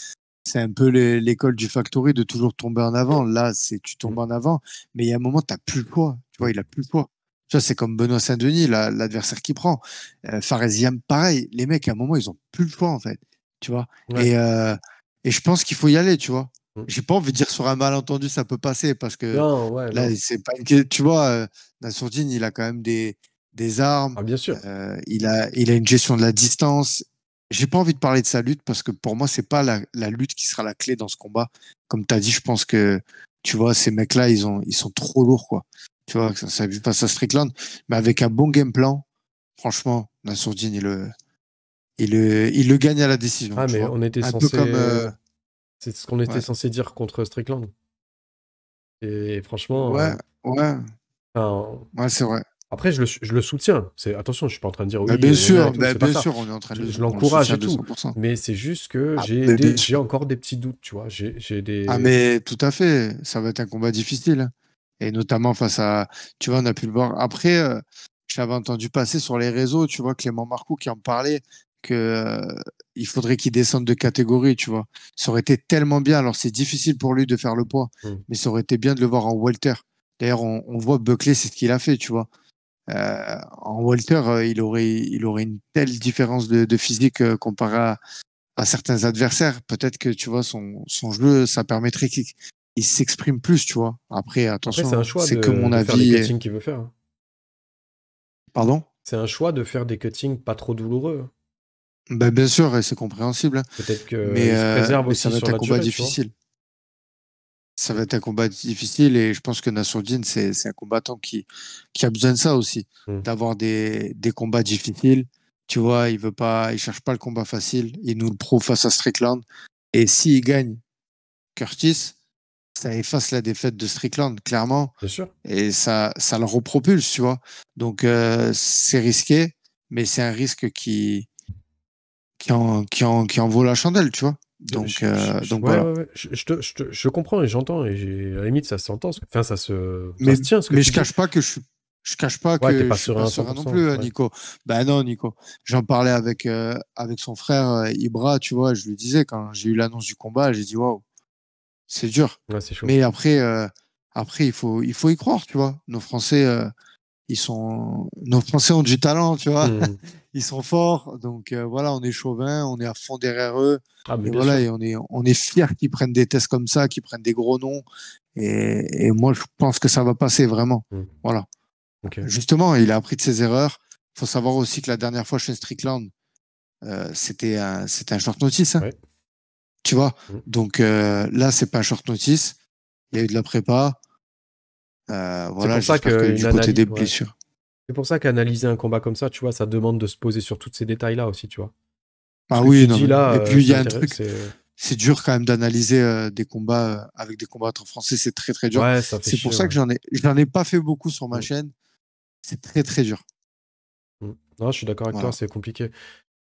un peu l'école du factory de toujours tomber en avant. Là, tu Mm, tombes en avant, mais il y a un moment, tu n'as plus le poids. Tu vois, mm. il a plus le poids. Tu vois, c'est comme Benoît Saint-Denis, l'adversaire qui prend. Faresiam, pareil. Les mecs, à un moment, ils ont plus le poids, en fait. Tu vois. Ouais. Et je pense qu'il faut y aller, tu vois. Mm. J'ai pas envie de dire sur un malentendu, ça peut passer parce que Non, ouais, là, non. c'est pas tu vois, Nassourdine, il a quand même des armes, Ah, bien sûr. il a une gestion de la distance. J'ai pas envie de parler de sa lutte parce que pour moi, c'est pas la lutte qui sera la clé dans ce combat. Comme tu as dit, je pense que, tu vois, ces mecs-là, ils sont trop lourds, quoi. Tu vois, ça a vu face à Strickland, mais avec un bon game plan, franchement, Nassourdine, il le gagne à la décision, Ah, tu mais vois. on était Un peu comme, censé. C'est ce qu'on était ouais, censé dire contre Strickland. Et franchement, ouais, ouais, enfin, ouais, c'est vrai. après, je le soutiens. Attention, je suis pas en train de dire oui, et tout, Bah, c'est pas bien ça. sûr, on est en train Je on le soutient l'encourage à et tout. 200%. Mais c'est juste que Ah, mais bien j'ai sûr. encore des petits doutes, tu vois. J'ai Ah, des. mais tout à fait, ça va être un combat difficile, hein. Et notamment face à, tu vois, on a pu le voir. Après, je l'avais entendu passer sur les réseaux, tu vois, Clément Marcoux qui en parlait, que, il faudrait qu'il descende de catégorie, tu vois. Ça aurait été tellement bien. Alors, c'est difficile pour lui de faire le poids, Hmm. mais ça aurait été bien de le voir en welter. D'ailleurs, on voit Buckley, c'est ce qu'il a fait, tu vois. En welter, il aurait une telle différence de physique comparé à certains adversaires. Peut-être que, tu vois, son jeu, ça permettrait qu'il s'exprime plus, tu vois. Après, Après, attention, c'est un hein, choix c'est que mon de faire les avis. cuttings qu'il veut faire, hein. Pardon? C'est un choix de faire des cuttings pas trop douloureux, hein. Ben, bien sûr, et c'est compréhensible, hein. Peut-être Mais, qu'il se préserve ça aussi va sur être un la combat durée, tu vois. difficile. Ça va être un combat difficile et je pense que Nassourdine, c'est un combattant qui a besoin de ça aussi, Mm. d'avoir des combats difficiles. Tu vois, il cherche pas le combat facile. Il nous le prouve face à Strickland. Et s'il gagne Curtis, ça efface la défaite de Strickland, clairement. Bien sûr. Et ça le repropulse, tu vois. Donc, c'est risqué, mais c'est un risque qui en vaut la chandelle, tu vois. Donc Ouais, voilà. ouais, ouais. Je comprends et j'entends. Et à la limite, ça s'entend. Enfin, ça se Mais, tient, ce que mais tu dis. je cache pas Ouais, t'es que pas je suis serein pas à serein non 100%. plus, Ouais. Nico. Ben non, Nico. J'en parlais avec son frère Ibra, tu vois. Je lui disais quand j'ai eu l'annonce du combat, j'ai dit waouh, c'est dur. Ouais, c'est chaud. Mais après il faut y croire, tu vois. Nos Français ont du talent, tu vois. Mm. Ils sont forts. Donc voilà, on est chauvin, on est à fond derrière eux. Ah, mais Et bien voilà, sûr. et on est fiers qu'ils prennent des tests comme ça, qu'ils prennent des gros noms. Et moi, je pense que ça va passer vraiment. Mm. Voilà. Ok. Justement, il a appris de ses erreurs. Il faut savoir aussi que la dernière fois chez Strickland, c'était un short notice, hein, Ouais. tu vois. Mm. Donc là, c'est pas un short notice. Il y a eu de la prépa. C'est Voilà, pour ça j'espère que qu'une du côté analyse. des Ouais. blessures. C'est pour ça qu'analyser un combat comme ça, tu vois, ça demande de se poser sur tous ces détails-là aussi, tu vois. Ce Ah que oui, tu non, dis là, et puis il y c'est a un intéressant. truc, c'est dur quand même d'analyser des combats avec des combattants français, c'est très très dur. Ouais, ça fait C'est pour chier, ça ouais. que j'en ai pas fait beaucoup sur ma Mm. chaîne. C'est très très dur. Mm. Non, je suis d'accord avec toi, Voilà. c'est compliqué.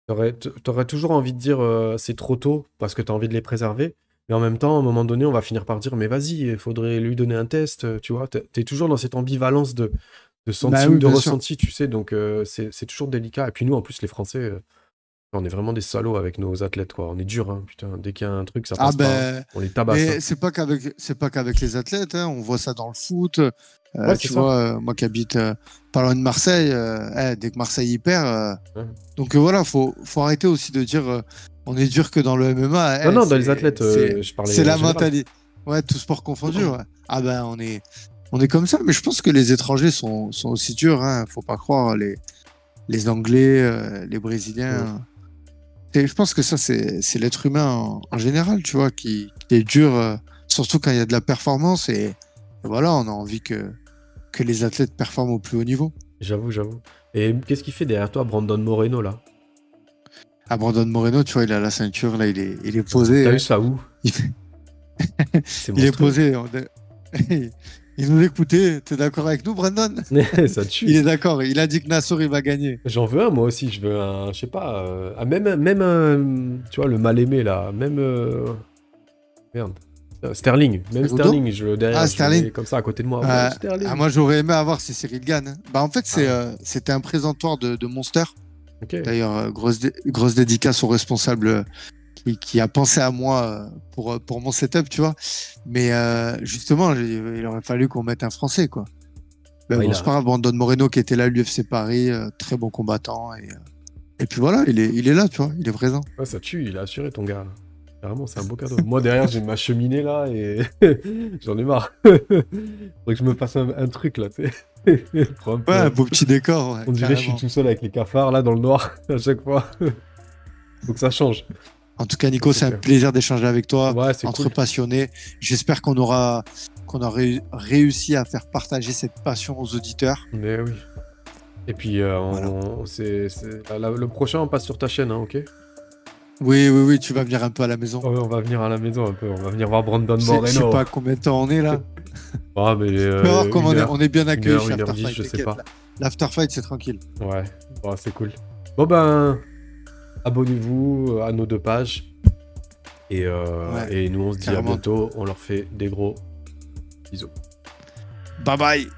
T'aurais toujours envie de dire c'est trop tôt parce que t'as envie de les préserver. Mais en même temps, à un moment donné, on va finir par dire mais vas-y, il faudrait lui donner un test, tu vois. T'es toujours dans cette ambivalence de Bah sentiment, oui, de bien sûr. ressenti, tu sais. Donc c'est toujours délicat. Et puis nous, en plus, les Français, on est vraiment des salauds avec nos athlètes, quoi. On est dur, hein, putain. Dès qu'il y a un truc, ça Ah passe pas, hein. ben, On les tabasse, hein. mais c'est pas qu'avec les athlètes, hein. On voit ça dans le foot. Ouais, c'est Tu ça. vois, moi qui habite pas loin de Marseille, dès que Marseille y perd, Ouais. donc voilà, faut arrêter aussi de dire on est dur que dans le MMA. Non, non, dans les athlètes, je parlais C'est en la général. mentalité. Ouais, tout sport confondu. Ouais. Ah ben on est comme ça, mais je pense que les étrangers sont aussi durs. Hein. Faut pas croire les Anglais, les Mm. Brésiliens. Et je pense que ça, c'est l'être humain en général, tu vois, qui est dur, surtout quand il y a de la performance. Et voilà, on a envie que les athlètes performent au plus haut niveau. J'avoue, j'avoue. Et qu'est-ce qu'il fait derrière toi, Brandon Moreno, là? À Brandon Moreno, tu vois, il a la ceinture, là, il est posé. T'as eu Hein. ça où? Il, C'est il est monstrueux. posé. Il nous écoutait. T'es d'accord avec nous, Brandon? Ça Il tue. est d'accord. Il a dit que Nassour, il va gagner. J'en veux un, moi aussi. Je veux un, je sais pas, même un, tu vois, le mal-aimé, là. Même, merde. Sterling. Même Cerudo? Sterling, Ah, derrière, je le Sterling. mets comme ça à côté de moi. Ouais, Sterling. Moi, j'aurais aimé avoir si Cyril gagne. Hein. Bah, en fait, Ah ouais. c'était un présentoir de Monster. Ok. D'ailleurs, grosse dédicace au responsable qui a pensé à moi pour mon setup, tu vois. Mais justement, il aurait fallu qu'on mette un Français, quoi. Mais Ouais, bon, c'est pas grave. Brandon Moreno qui était là à l'UFC Paris, très bon combattant. Et puis voilà, il est là, tu vois, il est présent. ouais, ça tue. Il a assuré ton gars, là. Vraiment, c'est un beau cadeau. Moi, derrière, j'ai ma cheminée, là, et j'en ai marre. Faudrait que je me fasse un truc, là, tu sais. Pour un Ouais, un peu- beau petit décor, ouais, On dirait que je suis carrément. tout seul avec les cafards, là, dans le noir, à chaque fois. Faut que ça change. En tout cas, Ça, Nico, c'est c'est un clair. plaisir d'échanger avec toi, Ouais, c'est entre cool. passionnés. J'espère qu'on aura réussi à faire partager cette passion aux auditeurs. Mais oui. Et puis, Voilà. le prochain, on passe sur ta chaîne, hein, ok? Oui, tu vas venir un peu à la maison. Ouais, on va venir à la maison un peu. On va venir voir Brandon Je sais Moreno. pas combien de temps on est là. Ah, mais Tu vas voir comme on est bien accueillis chez 1h10, Afterfight, je sais t'inquiète. pas. L'Afterfight, c'est tranquille. Ouais, bon, c'est cool. Bon, ben, abonnez-vous à nos 2 pages. Ouais, Et nous, on se dit à carrément. bientôt. On leur fait des gros bisous. Bye bye.